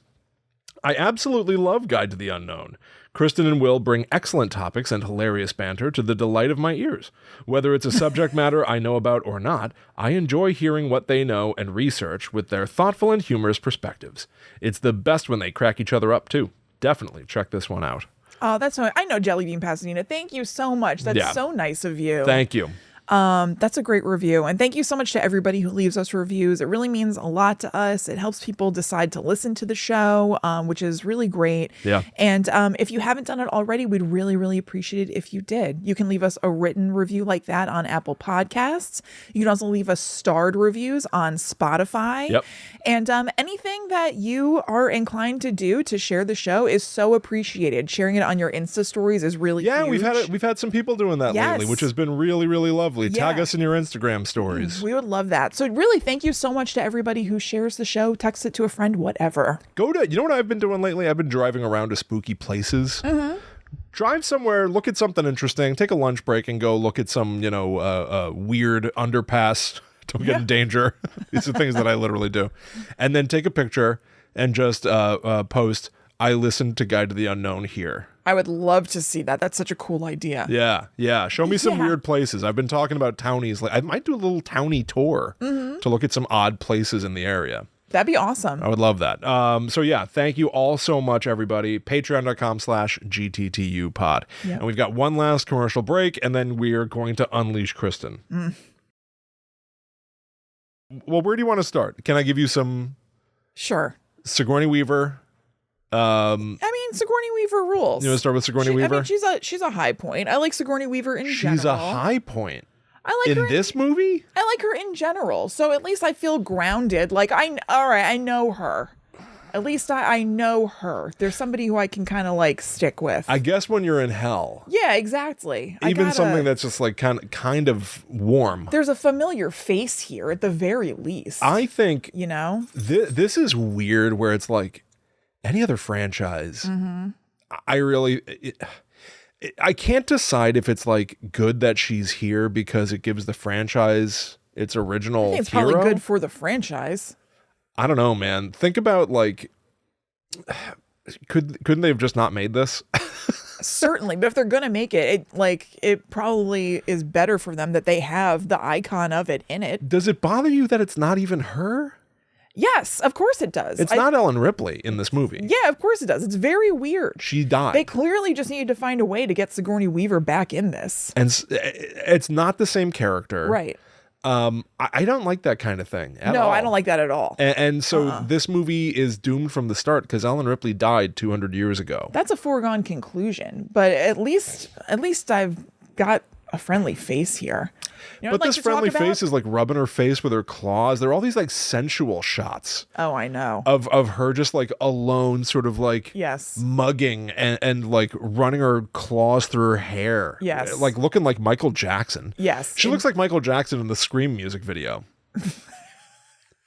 I absolutely love Guide to the Unknown. Kristen and Will bring excellent topics and hilarious banter to the delight of my ears. Whether it's a subject matter I know about or not, I enjoy hearing what they know and research with their thoughtful and humorous perspectives. It's the best when they crack each other up, too. Definitely check this one out. Oh, that's so. I know Jellybean Pasadena. Thank you so much. That's so nice of you. Thank you. That's a great review. And thank you so much to everybody who leaves us reviews. It really means a lot to us. It helps people decide to listen to the show, which is really great. Yeah. And if you haven't done it already, we'd really, really appreciate it if you did. You can leave us a written review like that on Apple Podcasts. You can also leave us starred reviews on Spotify. Yep. And anything that you are inclined to do to share the show is so appreciated. Sharing it on your Insta stories is really huge. we've had some people doing that lately, which has been really, really lovely. Tag us in your Instagram stories. We would love that. So really, thank you so much to everybody who shares the show, text it to a friend, whatever. You know what I've been doing lately? I've been driving around to spooky places. Drive somewhere, look at something interesting, take a lunch break and go look at some, weird underpass. Don't get in danger. These are things that I literally do. And then take a picture and just post, I listened to Guide to the Unknown here. I would love to see that. That's such a cool idea. Yeah. Show me some weird places. I've been talking about townies. I might do a little townie tour to look at some odd places in the area. That'd be awesome. I would love that. Thank you all so much, everybody. Patreon.com/GTTUpod. Yep. And we've got one last commercial break, and then we're going to unleash Kristen. Well, where do you want to start? Can I give you some? Sure. Sigourney Weaver. Sigourney Weaver rules. You want to start with Sigourney Weaver? She's a high point. I like Sigourney Weaver in general. She's a high point. I like her in this movie. I like her in general. So at least I feel grounded. Like I know her. At least I know her. There's somebody who I can kind of like stick with. I guess when you're in hell. Yeah, exactly. Something that's just like kind of warm. There's a familiar face here at the very least. I think this is weird where it's like any other franchise. I can't decide if it's like good that she's here because it gives the franchise its original I think it's hero. Probably good for the franchise. I don't know, man. Think about like, couldn't they have just not made this? Certainly, but if they're gonna make it, it probably is better for them that they have the icon of it in it. Does it bother you that it's not even her? Yes, of course it does. It's not Ellen Ripley in this movie. Yeah, of course it does. It's very weird. She died. They clearly just needed to find a way to get Sigourney Weaver back in this. And it's not the same character. Right. I don't like that kind of thing at all. No, I don't like that at all. And so this movie is doomed from the start because Ellen Ripley died 200 years ago. That's a foregone conclusion. But at least I've got a friendly face here. But this friendly face is like rubbing her face with her claws. There are all these like sensual shots. Oh, I know. Of her just like alone, sort of like mugging and like running her claws through her hair. Yes. Like looking like Michael Jackson. Yes. She looks like Michael Jackson in the Scream music video.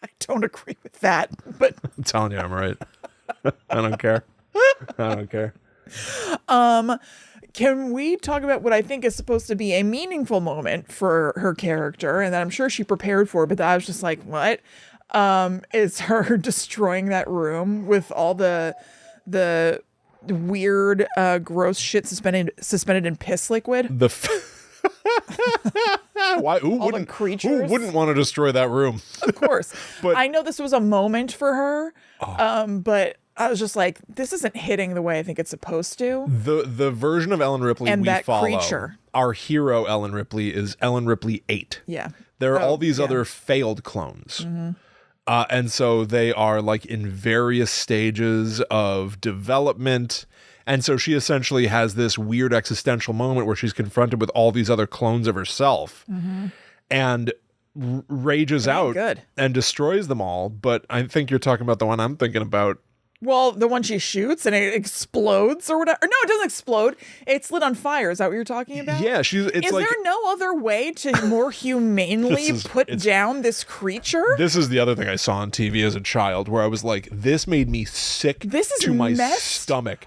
I don't agree with that, but I'm telling you, I'm right. I don't care. I don't care. can we talk about what I think is supposed to be a meaningful moment for her character, and that I'm sure she prepared for, but that I was just like, what? Is her destroying that room with all the weird, gross shit suspended in piss liquid. Why? Who wouldn't want to destroy that room? Of course. But I know this was a moment for her, but I was just like, this isn't hitting the way I think it's supposed to. The version of Ellen Ripley and we that follow, creature. Our hero Ellen Ripley is Ellen Ripley 8. Yeah. There are all these other failed clones. Mm-hmm. And so they are like in various stages of development. And so she essentially has this weird existential moment where she's confronted with all these other clones of herself and rages out and destroys them all. But I think you're talking about the one I'm thinking about. Well, the one she shoots and it explodes or whatever. Or no, it doesn't explode. It's lit on fire. Is that what you're talking about? Yeah, is there no other way to more humanely put down this creature? This is the other thing I saw on TV as a child where I was like, this made me sick to my stomach.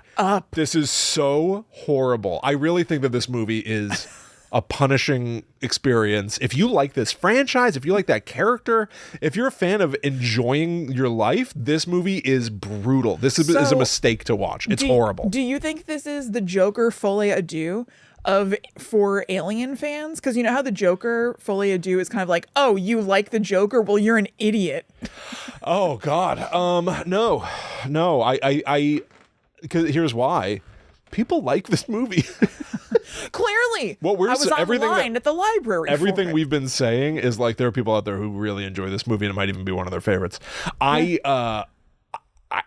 This is so horrible. I really think that this movie is a punishing experience. If you like this franchise, if you like that character, if you're a fan of enjoying your life, this movie is brutal. This is a mistake to watch. It's horrible. Do you think this is the Joker folie à deux for Alien fans? Because you know how the Joker folie à deux is kind of like, oh, you like the Joker? Well, you're an idiot. Oh God. No. I because here's why. People like this movie. Clearly. I was online at the library. Everything we've been saying is like there are people out there who really enjoy this movie and it might even be one of their favorites. I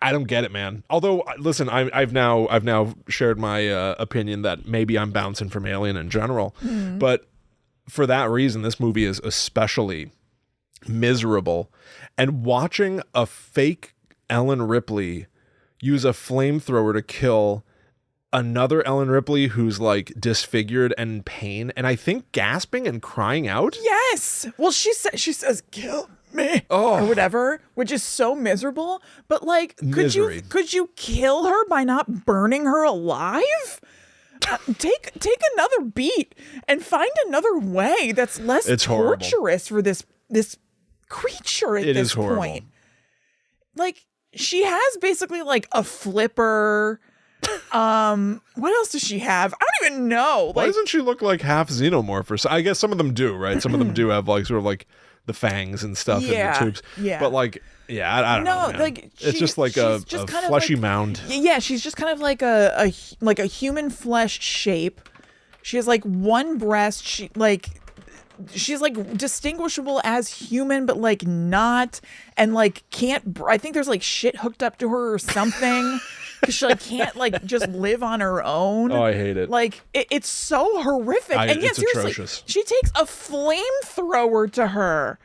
don't get it, man. Although, listen, I've now shared my opinion that maybe I'm bouncing from Alien in general, but for that reason, this movie is especially miserable. And watching a fake Ellen Ripley use a flamethrower to kill another Ellen Ripley who's like disfigured and in pain, and I think gasping and crying out. Yes. Well, she says, "Kill me," or whatever, which is so miserable. But like, could you kill her by not burning her alive? Take another beat and find another way that's less torturous for this creature at this point. Like, she has basically like a flipper. What else does she have? I don't even know. Why doesn't she look like half xenomorph? Or so? I guess some of them do, right? Some of them do have like sort of like the fangs and stuff in the tubes. Yeah. But like, I don't know. Like it's just like a fleshy mound. Yeah, she's just kind of like a human flesh shape. She has like one breast. She's like distinguishable as human, but like not, and like can't. I think there's like shit hooked up to her or something. Because she like can't like just live on her own. Oh, I hate it. Like it's so horrific. And yet, seriously, atrocious. She takes a flamethrower to her,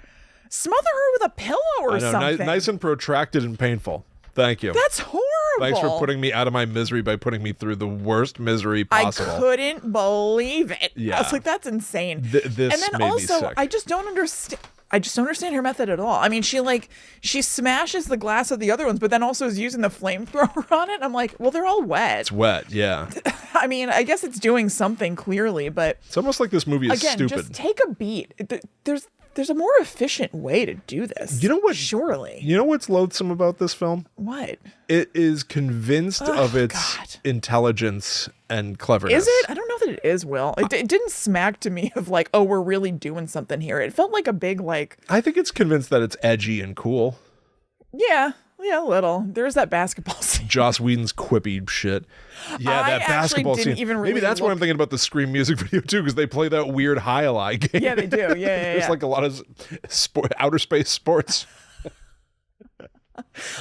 smother her with a pillow or something. Nice and protracted and painful. Thank you. That's horrible. Thanks for putting me out of my misery by putting me through the worst misery possible. I couldn't believe it. Yeah. I was like, that's insane. This and then made also, me sick. I just don't understand her method at all. I mean, she smashes the glass of the other ones, but then also is using the flamethrower on it. I'm like, well, they're all wet. It's wet, yeah. I mean, I guess it's doing something clearly, but it's almost like this movie is stupid. Just take a beat. There's a more efficient way to do this. You know what? Surely. You know what's loathsome about this film? What? It is convinced of its intelligence and cleverness. Is it? I don't know that it is, Will. It didn't smack to me of like, oh, we're really doing something here. It felt like a big like... I think it's convinced that it's edgy and cool. Yeah, a little. There's that basketball scene. Joss Whedon's quippy shit. Yeah, that basketball scene. Maybe that's why I'm thinking about the Scream music video too, because they play that weird high-lie game. Yeah, they do. Yeah. There's like a lot of outer space sports.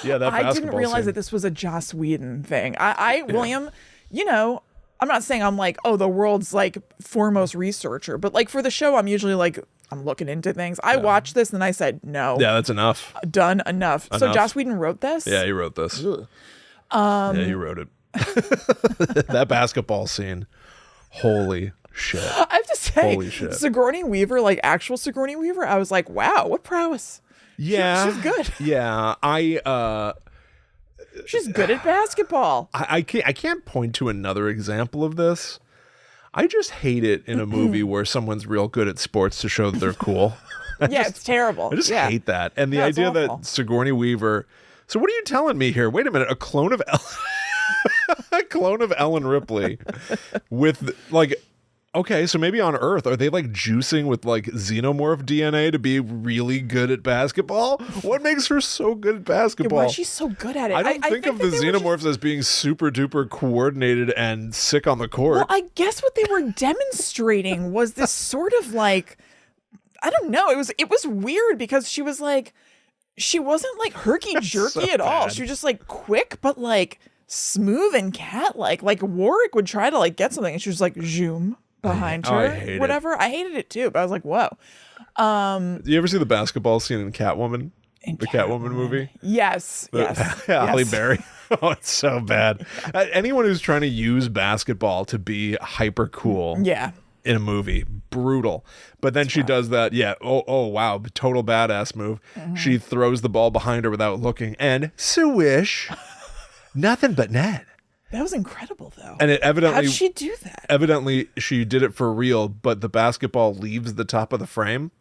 Yeah, that basketball I didn't realize that this was a Joss Whedon thing. William, you know, I'm not saying I'm like, oh, the world's like foremost researcher, but like for the show, I'm usually like, I'm looking into things. I watched this and I said, no. Yeah, that's enough. Done enough. So Joss Whedon wrote this? Yeah, he wrote this. Yeah, he wrote it. That basketball scene. Holy shit. I have to say, Sigourney Weaver, like actual Sigourney Weaver, I was like, wow, what prowess. Yeah. She's good. Yeah. She's good at basketball. I can't point to another example of this, I just hate it in a movie where someone's real good at sports to show that they're cool. It's terrible. I just yeah. hate that. And the No, it's idea that awful. Sigourney Weaver. So what are you telling me here? Wait a minute. A clone of a clone of Ellen Ripley with like. Okay, so maybe on Earth, are they like juicing with like xenomorph DNA to be really good at basketball? What makes her so good at basketball? Why is she so good at it? I don't think of the xenomorphs as being super duper coordinated and sick on the court. Well, I guess what they were demonstrating was this sort of like, I don't know. It was weird because she was like, she wasn't like herky jerky at all. She was just like quick, but like smooth and cat like. Like Warwick would try to like get something, and she was like zoom behind her. I hate whatever. I hated it too, but I was like, whoa. Do you ever see the basketball scene in Catwoman? The Catwoman movie? Yes. Yes. Halle yes. Berry. Oh, it's so bad. Anyone who's trying to use basketball to be hyper cool Yeah. in a movie, brutal. But then she does that, oh wow, total badass move. She throws the ball behind her without looking, and swish, nothing but net. That was incredible, though. And it evidently, how did she do that? Evidently, she did it for real, but the basketball leaves the top of the frame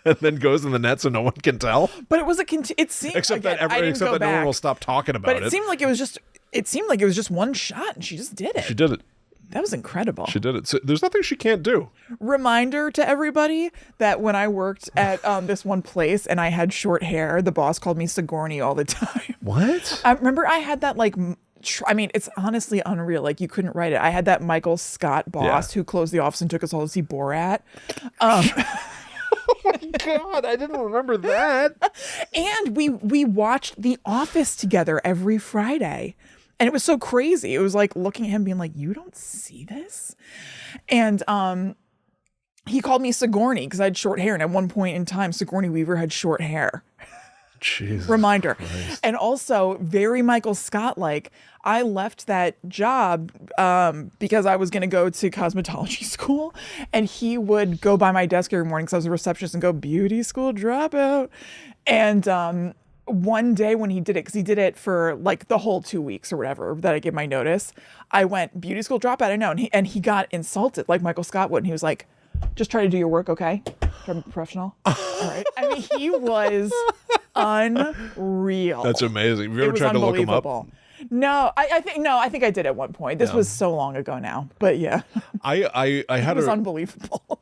and then goes in the net, so no one can tell. But it was it seemed Except again, that I didn't go no one back, will stop talking about but it. it seemed like it was just one shot, and she just did it. She did it. That was incredible. She did it. So there's nothing she can't do. Reminder to everybody that when I worked at this one place and I had short hair, the boss called me Sigourney all the time. What? I remember I had that like. I mean, it's honestly unreal. Like, you couldn't write it. I had that Michael Scott boss who closed the office and took us all to see Borat. Oh my God, I didn't remember that. And we watched The Office together every Friday. And it was so crazy. It was like looking at him being like, you don't see this? And he called me Sigourney because I had short hair. And at one point in time, Sigourney Weaver had short hair. Jesus Reminder. Christ. And also very Michael Scott like. I left that job because I was going to go to cosmetology school, and he would go by my desk every morning because I was a receptionist and go, beauty school dropout. And one day when he did it, because he did it for like the whole 2 weeks or whatever that I gave my notice, I went, beauty school dropout, I know. And he got insulted like Michael Scott would. And he was like, just try to do your work, okay? Try to be professional. All right. I mean, he was unreal. That's amazing. Have you ever tried to look him up? No, I think I did at one point. This was so long ago now, but yeah, I had it was unbelievable.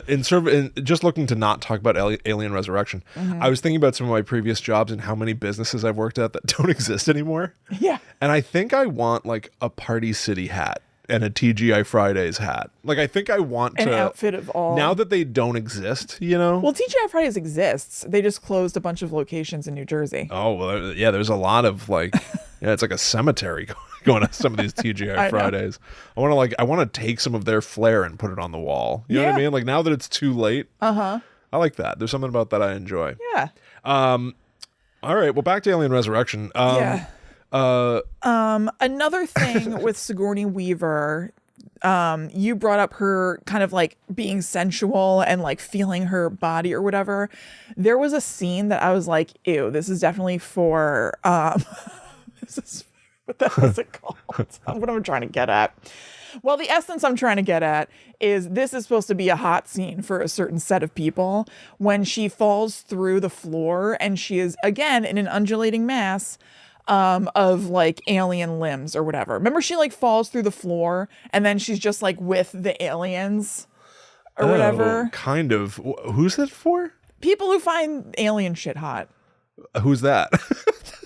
Just looking to not talk about Alien Resurrection. I was thinking about some of my previous jobs and how many businesses I've worked at that don't exist anymore. Yeah, and I think I want like a Party City hat and a TGI Fridays hat. Like, I think I want an outfit of all. Now that they don't exist, you know? Well, TGI Fridays exists. They just closed a bunch of locations in New Jersey. Oh, well, yeah, there's a lot of like, yeah, it's like a cemetery going to some of these TGI Fridays. I want to take some of their flair and put it on the wall. You know what I mean? Like, now that it's too late. I like that. There's something about that I enjoy. Yeah. All right. Well, back to Alien Resurrection. Yeah. Another thing with Sigourney Weaver, you brought up her kind of like being sensual and like feeling her body or whatever. There was a scene that I was like, ew, this is definitely for, this is, what the hell is it called? What am I trying to get at? Well, the essence I'm trying to get at is this is supposed to be a hot scene for a certain set of people when she falls through the floor and she is, again, in an undulating mass of like alien limbs or whatever. Remember, she like falls through the floor and then she's just like with the aliens or whatever. Kind of. Who's that for? People who find alien shit hot. Who's that?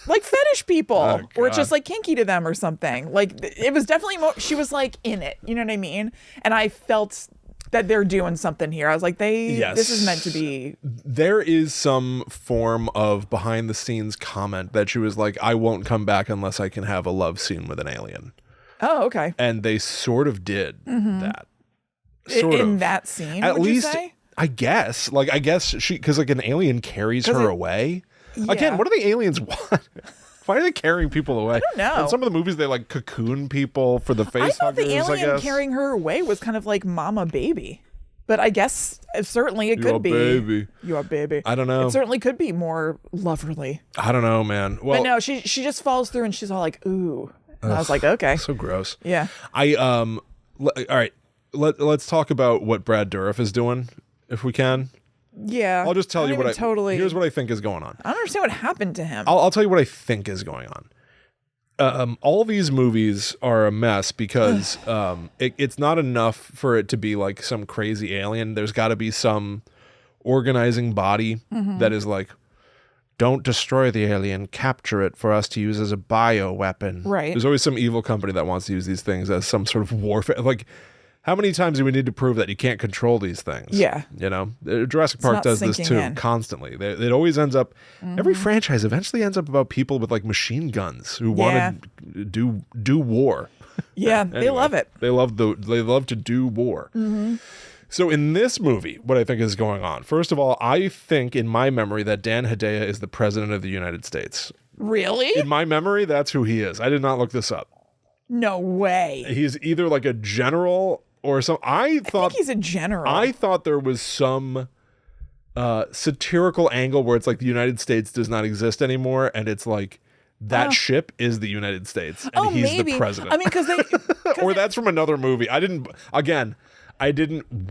Like fetish people, or it's God. just like kinky to them or something. Like it was definitely she was like in it. You know what I mean? And I felt that they're doing something here. I was like, this is meant to be. There is some form of behind the scenes comment that she was like, I won't come back unless I can have a love scene with an alien. Oh, okay. And they sort of did that. In that scene, at would least, you say? I guess she, because like an alien carries her away. Yeah. Again, what do the aliens want? Why are they carrying people away? I don't know. In some of the movies, they like cocoon people for the face I thought huggers, the alien I guess. carrying her away was kind of like mama baby. But I guess certainly it Your could be. baby. Your baby. I don't know. It certainly could be more loverly. I don't know, man. Well, But no, she just falls through and she's all like, ooh. And I was like, okay. so gross. Yeah. All right. let's talk about what Brad Dourif is doing, if we can. Yeah. I'll just tell you what here's what I think is going on. I don't understand what happened to him. I'll tell you what I think is going on. All these movies are a mess because it's not enough for it to be like some crazy alien. There's got to be some organizing body that is like, don't destroy the alien, capture it for us to use as a bioweapon. Right. There's always some evil company that wants to use these things as some sort of warfare. Like, how many times do we need to prove that you can't control these things? Yeah. You know, Jurassic Park does this too constantly. It always ends up, every franchise eventually ends up about people with like machine guns who want to do war. Yeah, Anyway, they love it. They love to do war. So in this movie, what I think is going on, first of all, I think in my memory that Dan Hedaya is the president of the United States. Really? In my memory, that's who he is. I did not look this up. No way. He's either like a general or some. I think he's a general. I thought there was some satirical angle where it's like the United States does not exist anymore, and it's like that ship is the United States, and he's maybe the president. I mean, because they or that's from another movie. I didn't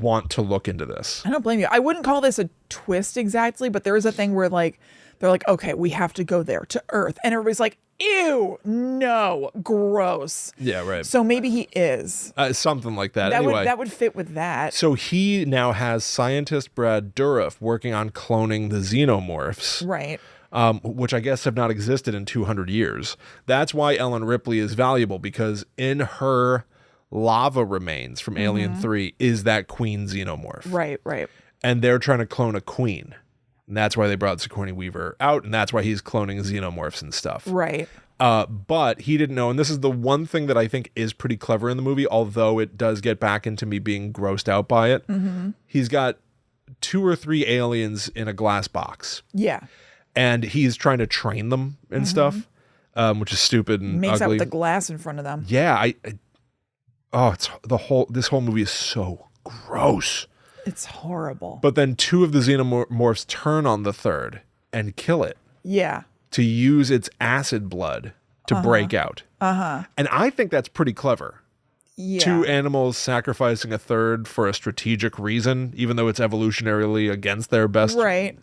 want to look into this. I don't blame you. I wouldn't call this a twist exactly, but there is a thing where like they're like, okay, we have to go there to Earth, and everybody's like, ew, no, gross. Yeah, right. So maybe he is Something like that. That would fit with that. So he now has scientist Brad Dourif working on cloning the Xenomorphs. Right. Which I guess have not existed in 200 years. That's why Ellen Ripley is valuable, because in her lava remains from Alien 3 is that queen xenomorph. Right. And they're trying to clone a queen. And that's why they brought Sigourney Weaver out, and that's why he's cloning xenomorphs and stuff. Right. But he didn't know, and this is the one thing that I think is pretty clever in the movie, although it does get back into me being grossed out by it. He's got 2 or 3 aliens in a glass box. Yeah. And he's trying to train them and stuff, which is stupid and Makes ugly. out with the glass in front of them. Yeah, this whole movie is so gross. It's horrible. But then 2 of the xenomorphs turn on the third and kill it. Yeah. To use its acid blood to break out. And I think that's pretty clever. Yeah. 2 animals sacrificing a third for a strategic reason, even though it's evolutionarily against their best. Right.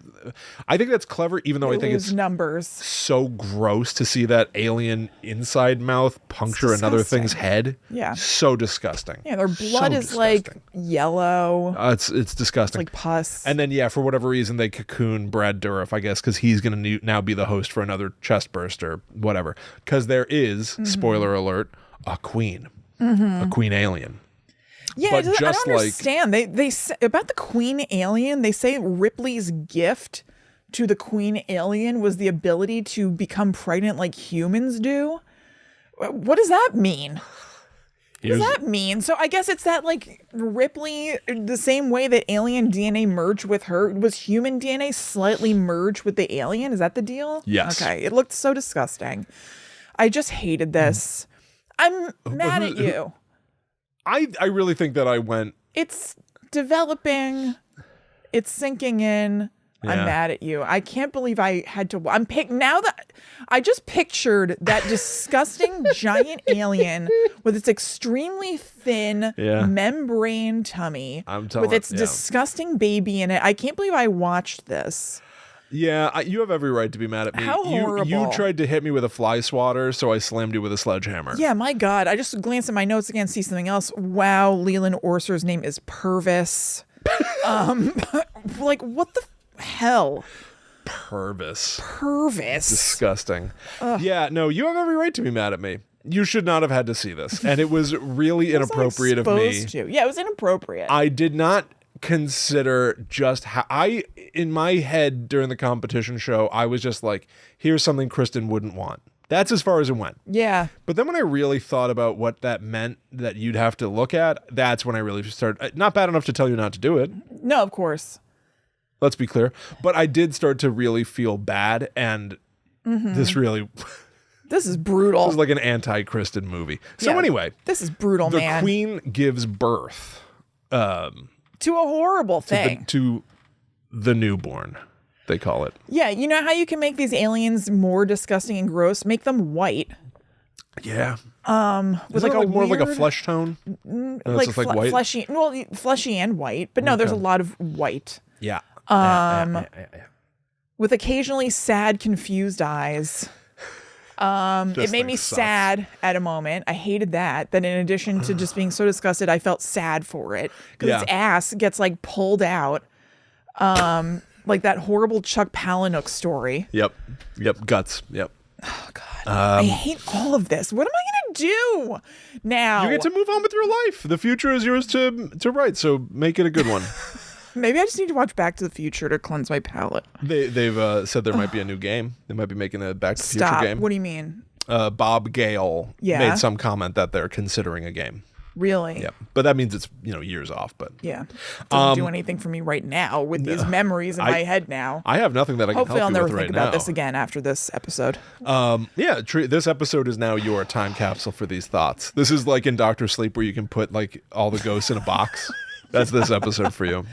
I think that's clever, even though I think it's numbers. So gross to see that alien inside mouth puncture another thing's head. Yeah. So disgusting. Yeah, their blood is like yellow. It's disgusting. It's like pus. And then, for whatever reason, they cocoon Brad Dourif, I guess, because he's going to now be the host for another chest burst or whatever. Because there is, spoiler alert, a queen. A queen alien. Yeah, but I don't understand. They say, about the queen alien, they say Ripley's gift to the queen alien was the ability to become pregnant like humans do. What does that mean? What does that mean? So I guess it's that like Ripley, the same way that alien DNA merged with her, was human DNA slightly merged with the alien? Is that the deal? Yes. Okay. It looked so disgusting. I just hated this. I'm mad at you. I really think that I went. It's developing. It's sinking in. Yeah. I'm mad at you. I can't believe I had to. Now that I just pictured that disgusting giant alien with its extremely thin membrane tummy, with its disgusting baby in it. I can't believe I watched this. Yeah, you have every right to be mad at me. How horrible. You tried to hit me with a fly swatter, so I slammed you with a sledgehammer. Yeah, my God. I just glanced at my notes again, see something else. Wow, Leland Orser's name is Purvis. Like, what the hell? Purvis. Disgusting. Yeah, no, you have every right to be mad at me. You should not have had to see this. And it was really inappropriate of me. Yeah, it was inappropriate. I did not consider just how in my head during the competition show, I was just like, here's something Kristen wouldn't want. That's as far as it went. Yeah. But then when I really thought about what that meant that you'd have to look at, that's when I really started. Not bad enough to tell you not to do it. No, of course. Let's be clear. But I did start to really feel bad, and this really... This is brutal. This is like an anti-Kristen movie. So anyway. This is brutal, man. The queen gives birth. To a horrible thing. To the newborn, they call it. Yeah, you know how you can make these aliens more disgusting and gross? Make them white. Yeah. With Isn't like it a more weird, like a flesh tone. No, it's like just like white. fleshy, well, fleshy and white, but no, there's a lot of white. Yeah. With occasionally sad, confused eyes. It made me sad at a moment. I hated that. Then in addition to just being so disgusted, I felt sad for it because its ass gets like pulled out. Like that horrible Chuck Palahniuk story. Yep. Guts. Yep. Oh God. I hate all of this. What am I gonna do now? You get to move on with your life. The future is yours to write, so make it a good one. Maybe I just need to watch Back to the Future to cleanse my palate. They've said there might be a new game. They might be making a Back to the Future game. What do you mean? Bob Gale made some comment that they're considering a game. Really? Yeah, but that means it's years off. But yeah, doesn't do anything for me right now with these memories in my head now. I have nothing that I can Hopefully help you I'll with never right think now. about this again after this episode. This episode is now your time capsule for these thoughts. This is like in Doctor Sleep where you can put like all the ghosts in a box. That's this episode for you.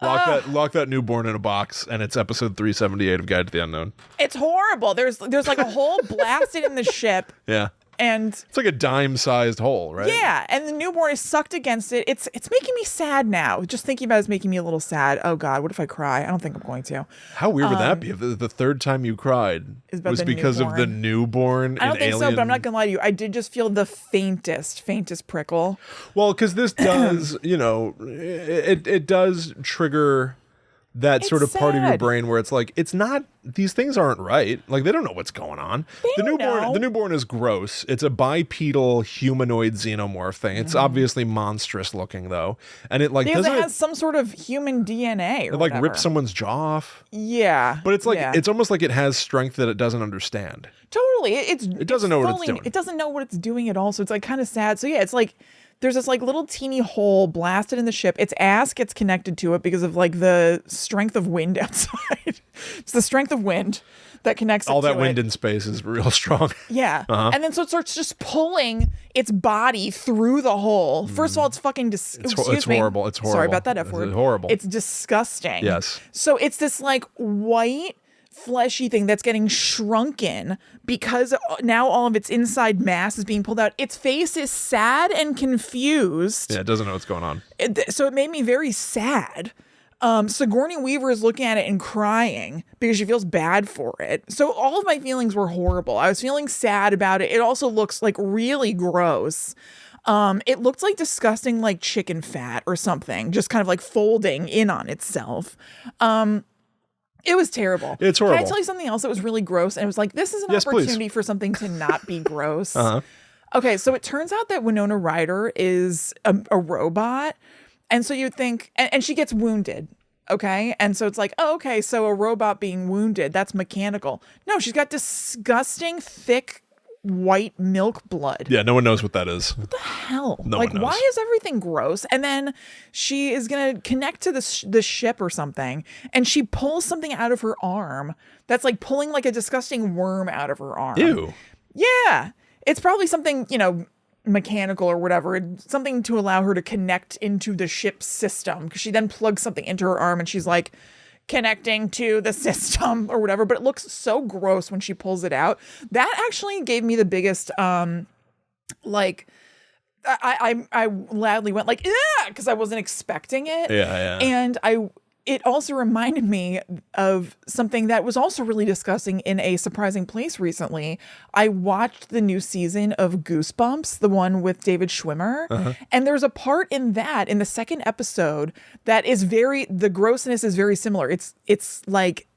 Lock that newborn in a box, and it's episode 378 of Guide to the Unknown. It's horrible. There's like a hole blasted in the ship. Yeah. And it's like a dime-sized hole, right? Yeah, and the newborn is sucked against it. It's making me sad now. Just thinking about it is making me a little sad. Oh God, what if I cry? I don't think I'm going to. How weird would that be if the third time you cried was because of the newborn? I don't think Alien? so, but I'm not gonna lie to you. I did just feel the faintest prickle. Well, because this does, it does trigger that sort of part of your brain where it's like, it's not, these things aren't right. Like, they don't know what's going on. The newborn is gross. It's a bipedal humanoid xenomorph thing. It's obviously monstrous looking though. And it like, because it has some sort of human DNA or it like rips someone's jaw off. Yeah. But it's like, it's almost like it has strength that it doesn't understand. Totally. It doesn't know what it's doing. It doesn't know what it's doing at all. So it's like kind of sad. So yeah, it's like, there's this like little teeny hole blasted in the ship. Its ass gets connected to it because of like the strength of wind outside. It's the strength of wind that connects all it to that wind in space is real strong. Yeah. And then so it starts just pulling its body through the hole. First of all, it's fucking it's horrible. It's horrible. Sorry about that F word. It's horrible. It's disgusting. Yes. So it's this like white fleshy thing that's getting shrunken because now all of its inside mass is being pulled out. Its face is sad and confused. Yeah, it doesn't know what's going on. So it made me very sad. Sigourney Weaver is looking at it and crying because she feels bad for it. So all of my feelings were horrible. I was feeling sad about it. It also looks like really gross. It looked like disgusting like chicken fat or something, just kind of like folding in on itself. It was terrible. It's horrible. Can I tell you something else that was really gross? And it was like, this is an opportunity for something to not be gross. Okay, so it turns out that Winona Ryder is a robot. And so you'd think, and she gets wounded. Okay. And so it's like, oh, okay, so a robot being wounded, that's mechanical. No, she's got disgusting, thick, white milk blood. Yeah, no one knows what that is. What the hell? No like, one knows. why is everything gross? And then she is going to connect to the ship or something, and she pulls something out of her arm that's like pulling like a disgusting worm out of her arm. Ew. Yeah. It's probably something, mechanical or whatever, something to allow her to connect into the ship's system, because she then plugs something into her arm and she's like, connecting to the system or whatever, but it looks so gross when she pulls it out. That actually gave me the biggest I loudly went like, yeah, because I wasn't expecting it. Yeah. And it also reminded me of something that was also really disgusting in a surprising place recently. I watched the new season of Goosebumps, the one with David Schwimmer. And there's a part in that, in the second episode, that is the grossness is very similar. It's like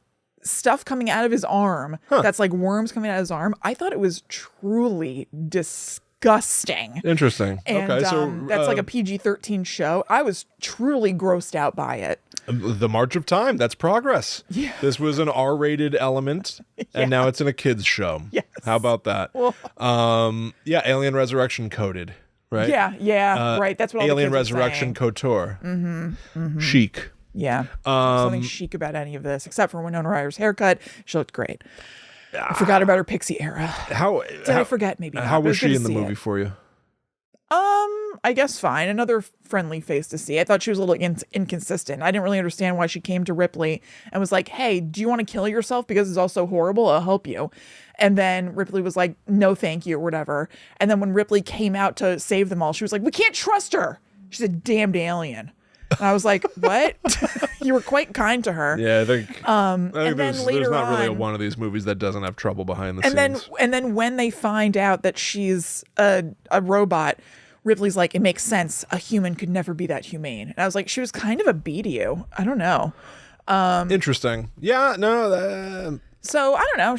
stuff coming out of his arm. That's like worms coming out of his arm. I thought it was truly disgusting. Interesting. And, okay, so that's like a PG-13 show. I was truly grossed out by it. The March of Time, that's progress. Yeah. This was an R-rated element, and now it's in a kids show. Yes. How about that? Well, Alien Resurrection coded, right? Yeah, right. That's what all Alien the kids Resurrection couture. Chic. Yeah. Something chic about any of this, except for Winona Ryder's haircut. She looked great. I forgot about her pixie era. Did I forget? Maybe. How was she in the movie for you? I guess fine. Another friendly face to see. I thought she was a little inconsistent. I didn't really understand why she came to Ripley and was like, hey, do you want to kill yourself because it's all so horrible? I'll help you. And then Ripley was like, no, thank you, or whatever. And then when Ripley came out to save them all, she was like, we can't trust her. She's a damned alien. And I was like, what? You were quite kind to her. Yeah, I think there's not really on, one of these movies that doesn't have trouble behind the scenes. And then when they find out that she's a robot, Ripley's like, it makes sense. A human could never be that humane. And I was like, she was kind of a B to you. I don't know. Interesting. Yeah, no. So I don't know.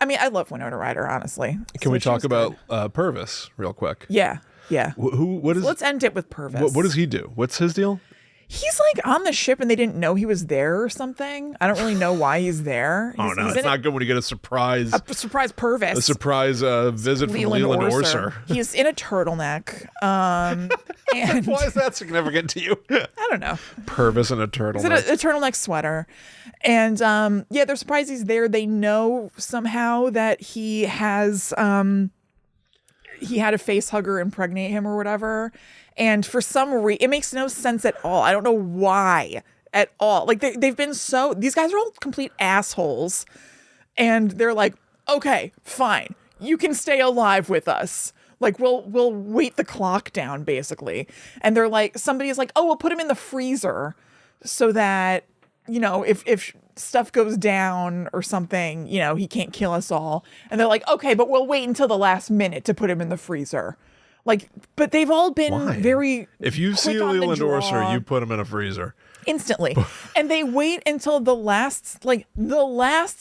I mean, I love Winona Ryder, honestly. Can we talk about Purvis real quick? Yeah. Yeah. What is? Let's end it with Purvis. What does he do? What's his deal? He's like on the ship and they didn't know he was there or something. I don't really know why he's there. It's not good when you get a surprise. A surprise Purvis. A surprise visit from Leland Orser. He's in a turtleneck. And why is that significant to you? I don't know. Purvis in a turtleneck. He's in a turtleneck sweater. And they're surprised he's there. They know somehow that he has he had a face hugger impregnate him or whatever. And for some reason, it makes no sense at all. I don't know why at all. Like they've been these guys are all complete assholes. And they're like, okay, fine. You can stay alive with us. Like we'll wait the clock down basically. And they're like, somebody's like, oh, we'll put him in the freezer so that, if stuff goes down or something, he can't kill us all. And they're like, okay, but we'll wait until the last minute to put him in the freezer. Like, but they've all been very. If you see Leland Orser, you put him in a freezer instantly. And they wait until the last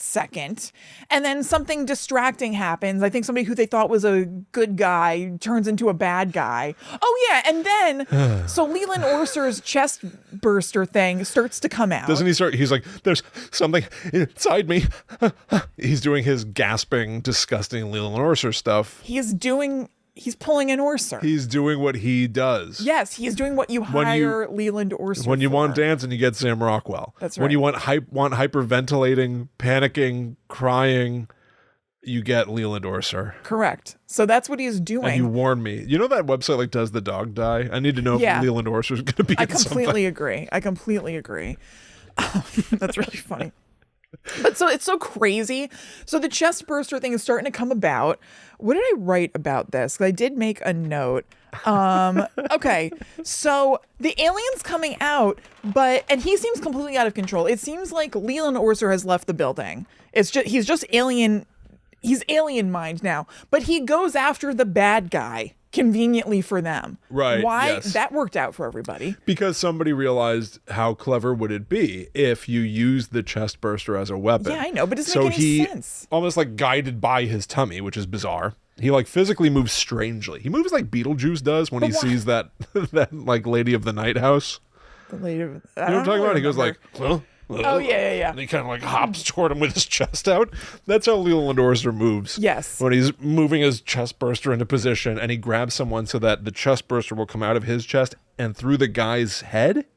second, and then something distracting happens. I think somebody who they thought was a good guy turns into a bad guy. Oh yeah, and then so Leland Orser's chest burster thing starts to come out. Doesn't he start? He's like, there's something inside me. He's doing his gasping, disgusting Leland Orser stuff. He's pulling an Orser. He's doing what he does. Yes, he is doing what you hire Leland Orser When you for. want dancing, you get Sam Rockwell. That's right. When you want hyperventilating, panicking, crying, you get Leland Orser. Correct. So that's what he's doing. And you warned me. You know that website like Does the Dog Die? I need to know if Leland Orser is going to be I completely agree. That's really funny. But so it's so crazy. So the chest burster thing is starting to come about. What did I write about this? 'Cause I did make a note. Okay. So the alien's coming out, and he seems completely out of control. It seems like Leland Orser has left the building. He's just alien. He's alien mind now, but he goes after the bad guy conveniently for them. Right. Why? Yes. That worked out for everybody. Because somebody realized how clever would it be if you use the chest burster as a weapon. Yeah, I know, but it doesn't make any sense. Almost like guided by his tummy, which is bizarre. He like physically moves strangely. He moves like Beetlejuice does when he sees that like Lady of the Night house. The lady of, you know what I'm talking about? He goes like, well, oh yeah. And he kind of like hops toward him with his chest out. That's how Leland Orser moves. Yes. When he's moving his chest burster into position and he grabs someone so that the chest burster will come out of his chest and through the guy's head.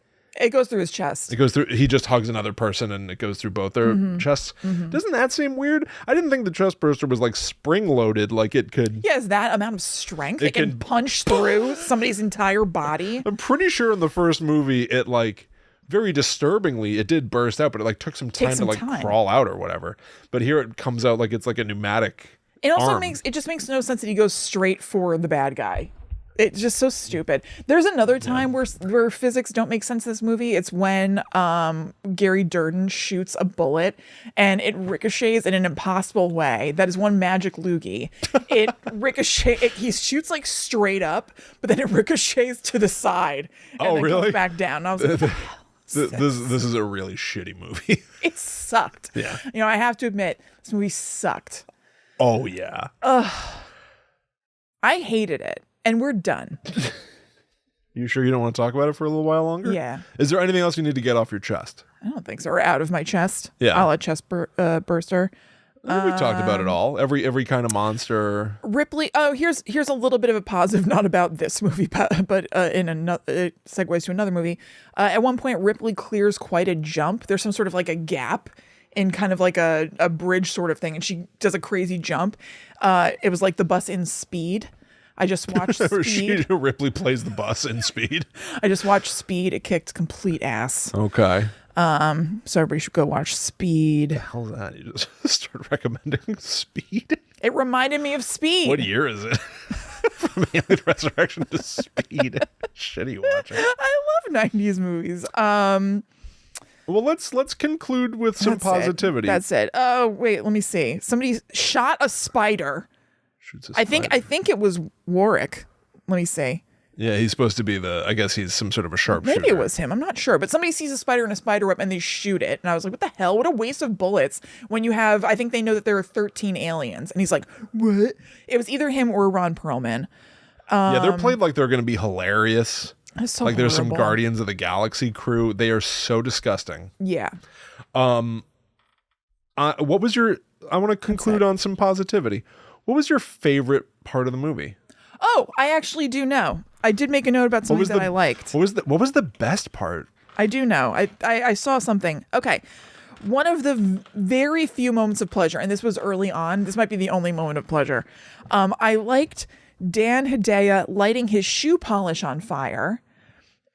It goes through his chest. It goes through. He just hugs another person and it goes through both their chests. Mm-hmm. Doesn't that seem weird? I didn't think the chest burster was like spring loaded, like it could. He has that amount of strength. It can punch through somebody's entire body. I'm pretty sure in the first movie, it like very disturbingly, it did burst out, but it like took some time to crawl out or whatever. But here it comes out like it's like a pneumatic. It also arm. it just makes no sense that he goes straight for the bad guy. It's just so stupid. There's another time where physics don't make sense in this movie. It's when Gary Durden shoots a bullet and it ricochets in an impossible way. That is one magic loogie. He shoots like straight up, but then it ricochets to the side and then really? comes back down. And I was like, this is a really shitty movie. It sucked. Yeah. I have to admit, this movie sucked. Oh yeah. I hated it. And we're done. You sure you don't want to talk about it for a little while longer? Yeah. Is there anything else you need to get off your chest? I don't think so. Or out of my chest. Yeah. A la chest burster. We've talked about it all. Every kind of monster. Ripley. Oh, here's a little bit of a positive, not about this movie, but in another segues to another movie. At one point, Ripley clears quite a jump. There's some sort of like a gap in kind of like a bridge sort of thing, and she does a crazy jump. It was like the bus in Speed. I just watched Speed. Ripley plays the bus in Speed. I just watched Speed. It kicked complete ass. Okay. So everybody should go watch Speed. What the hell is that? You just start recommending Speed? It reminded me of Speed. What year is it? From Alien Resurrection to Speed. Shitty watching. I love 90s movies. Well, let's conclude with some positivity. That's it. Oh, wait, let me see. Somebody shot a spider. Shoots a I spider. think it was Warwick. Let me see. Yeah, he's supposed to be I guess he's some sort of a sharpshooter. Maybe it was him. I'm not sure. But somebody sees a spider in a spider web and they shoot it. And I was like, what the hell? What a waste of bullets when you have, I think they know that there are 13 aliens. And he's like, what? It was either him or Ron Perlman. Yeah, they're played like they're going to be hilarious. That's so like there's some horrible. Guardians of the Galaxy crew. They are so disgusting. Yeah. What was your, I want to conclude on some positivity. What was your favorite part of the movie? Oh, I actually do know. I did make a note about something that I liked. What was the best part? I do know. I saw something. Okay. One of the very few moments of pleasure, and this was early on, this might be the only moment of pleasure. I liked Dan Hedaya lighting his shoe polish on fire.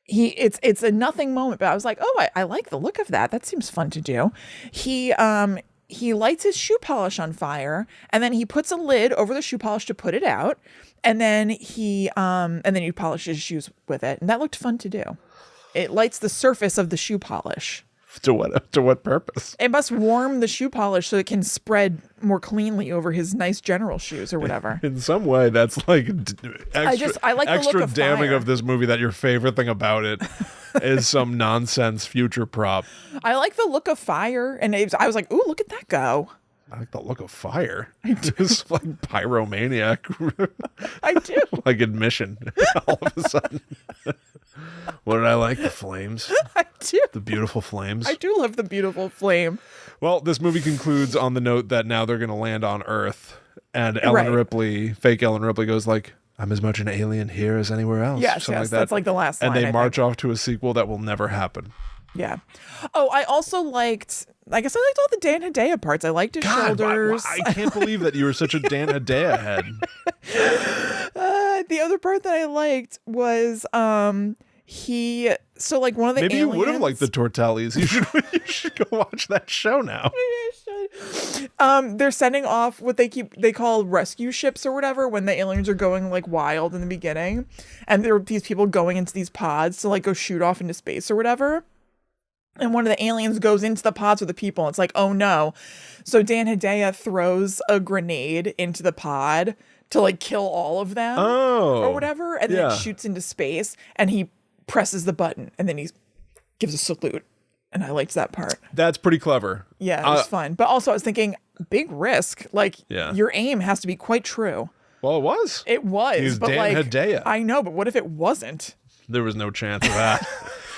It's a nothing moment, but I was like, oh, I like the look of that. That seems fun to do. He lights his shoe polish on fire, and then he puts a lid over the shoe polish to put it out, and then he polishes his shoes with it, and that looked fun to do. It lights the surface of the shoe polish. To what purpose? It must warm the shoe polish so it can spread more cleanly over his nice general shoes or whatever. In some way, that's like I like the extra look of damning fire. of this movie that your favorite thing about it is some nonsense future prop. I like the look of fire, and I was like, ooh, look at that go. I like the look of fire. Just like pyromaniac. I do. Like admission all of a sudden. What did I like? The flames. I do. The beautiful flames. I do love the beautiful flame. Well, this movie concludes on the note that now they're going to land on Earth, and Ellen Right. Ripley, fake Ellen Ripley, goes like, "I'm as much an alien here as anywhere else." Yes, Something yes, that. that's like the last And line, they I march think. off to a sequel that will never happen. Yeah. Oh, I also liked, I guess I liked all the Dan Hedaya parts. I liked his shoulders. I can't believe that you were such a Dan Hedaya head. The other part that I liked was so like one of the Maybe aliens, you would have liked the Tortellis. You should go watch that show now. they're sending off what they call rescue ships or whatever when the aliens are going like wild in the beginning, and there are these people going into these pods to like go shoot off into space or whatever. And one of the aliens goes into the pods with the people. And it's like, oh no. So Dan Hedaya throws a grenade into the pod to like kill all of them or whatever. And then it shoots into space and he presses the button and then he gives a salute. And I liked that part. That's pretty clever. Yeah, it was fun. But also I was thinking, big risk. Like your aim has to be quite true. Well, it was. It was. He's but Dan like, Hedaya. I know, but what if it wasn't? There was no chance of that.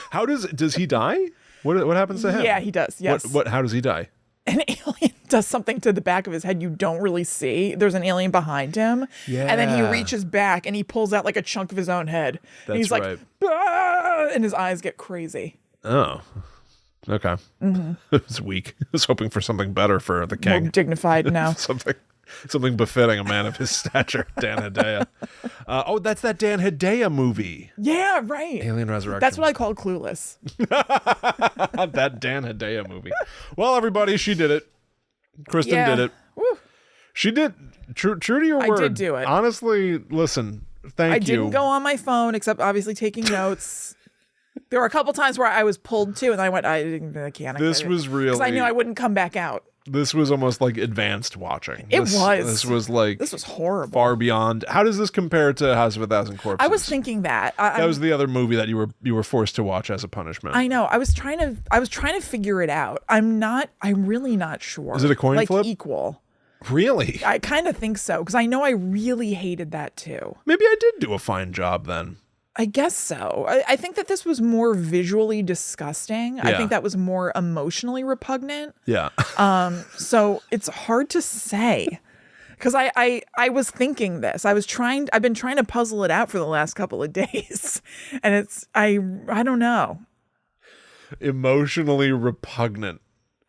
How does he die? What happens to him? Yeah, he does. Yes. How does he die? An alien does something to the back of his head you don't really see. There's an alien behind him. Yeah. And then he reaches back and he pulls out like a chunk of his own head. That's and he's right. like, "Ah!" And his eyes get crazy. Oh. Okay. Mm-hmm. It's weak. I was hoping for something better for the king. More dignified now. Something befitting a man of his stature, Dan Hedaya. That's that Dan Hedaya movie. Yeah, right. Alien Resurrection. That's what I call Clueless. That Dan Hedaya movie. Well, everybody, she did it. Kristen did it. Woo. She did. True to your word. I did do it. Honestly, listen, thank you. I didn't go on my phone except obviously taking notes. There were a couple times where I was pulled to and I went, I can't. This was really... Because I knew I wouldn't come back out. This was almost like advanced watching. This was horrible. Far beyond. How does this compare to House of a Thousand Corpses? I was thinking that. That was the other movie that you were forced to watch as a punishment. I know. I was trying to figure it out. I'm really not sure. Is it a coin flip? Equal. Really? I kind of think so because I know I really hated that too. Maybe I did do a fine job then. I guess so. I think that this was more visually disgusting. Yeah. I think that was more emotionally repugnant. Yeah. So it's hard to say. Because I was thinking this. I've been trying to puzzle it out for the last couple of days. And I don't know. Emotionally repugnant.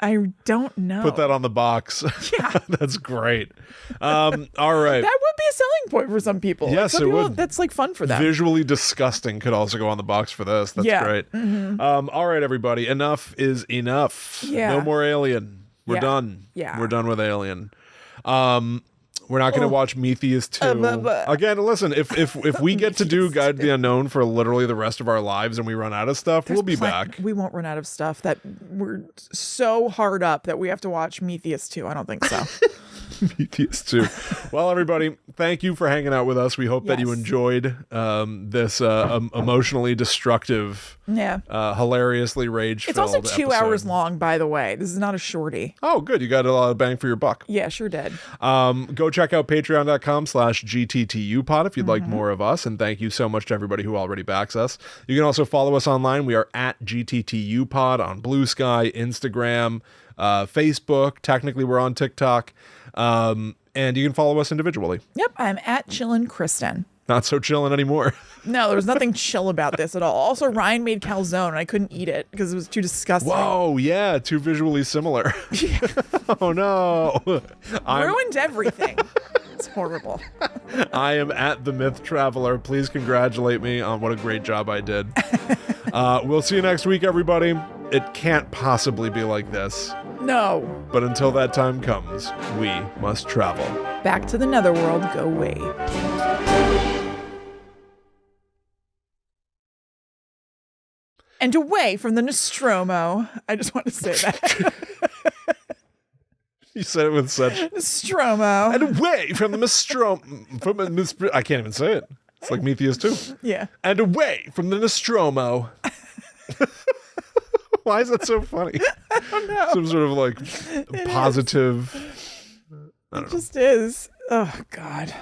I don't know. Put that on the box. Yeah. That's great. All right. That would be a selling point for some people. Like, Yes, some it people, would. that's like fun for them. Visually disgusting could also go on the box for this. That's Yeah. great. All right, everybody. Enough is enough. Yeah. No more Alien. We're Yeah. done. Yeah. We're done with Alien. We're not going to watch Prometheus 2. Again, listen, if we get to do Guide to the Unknown for literally the rest of our lives and we run out of stuff, we'll be back. We won't run out of stuff. That we're so hard up that we have to watch Prometheus 2. I don't think so. Prometheus 2. Well, everybody, thank you for hanging out with us. We hope that you enjoyed this emotionally destructive, hilariously rage-filled It's also 2 episode. hours long, by the way. This is not a shorty. Oh, good. You got a lot of bang for your buck. Yeah, sure did. Go check out patreon.com/GTTUpod if you'd like more of us. And thank you so much to everybody who already backs us. You can also follow us online. We are at GTTUpod on Blue Sky, Instagram, Facebook. Technically, we're on TikTok. And you can follow us individually. Yep, I'm at Chillin' Kristen. Not so chillin' anymore. No, there was nothing chill about this at all. Also, Ryan made calzone and I couldn't eat it because it was too disgusting. Whoa, yeah, too visually similar. Oh no. Ruined everything. It's horrible. I am at The Myth Traveler. Please congratulate me on what a great job I did. We'll see you next week, everybody. It can't possibly be like this. No. But until that time comes, we must travel. Back to the netherworld, go away. And away from the Nostromo. I just want to say that. You said it with such... Nostromo. And away from the Nostromo... I can't even say it. It's like Prometheus 2. Yeah. And away from the Nostromo. Why is that so funny? I don't know. Some sort of like positive... It just is. Oh, God.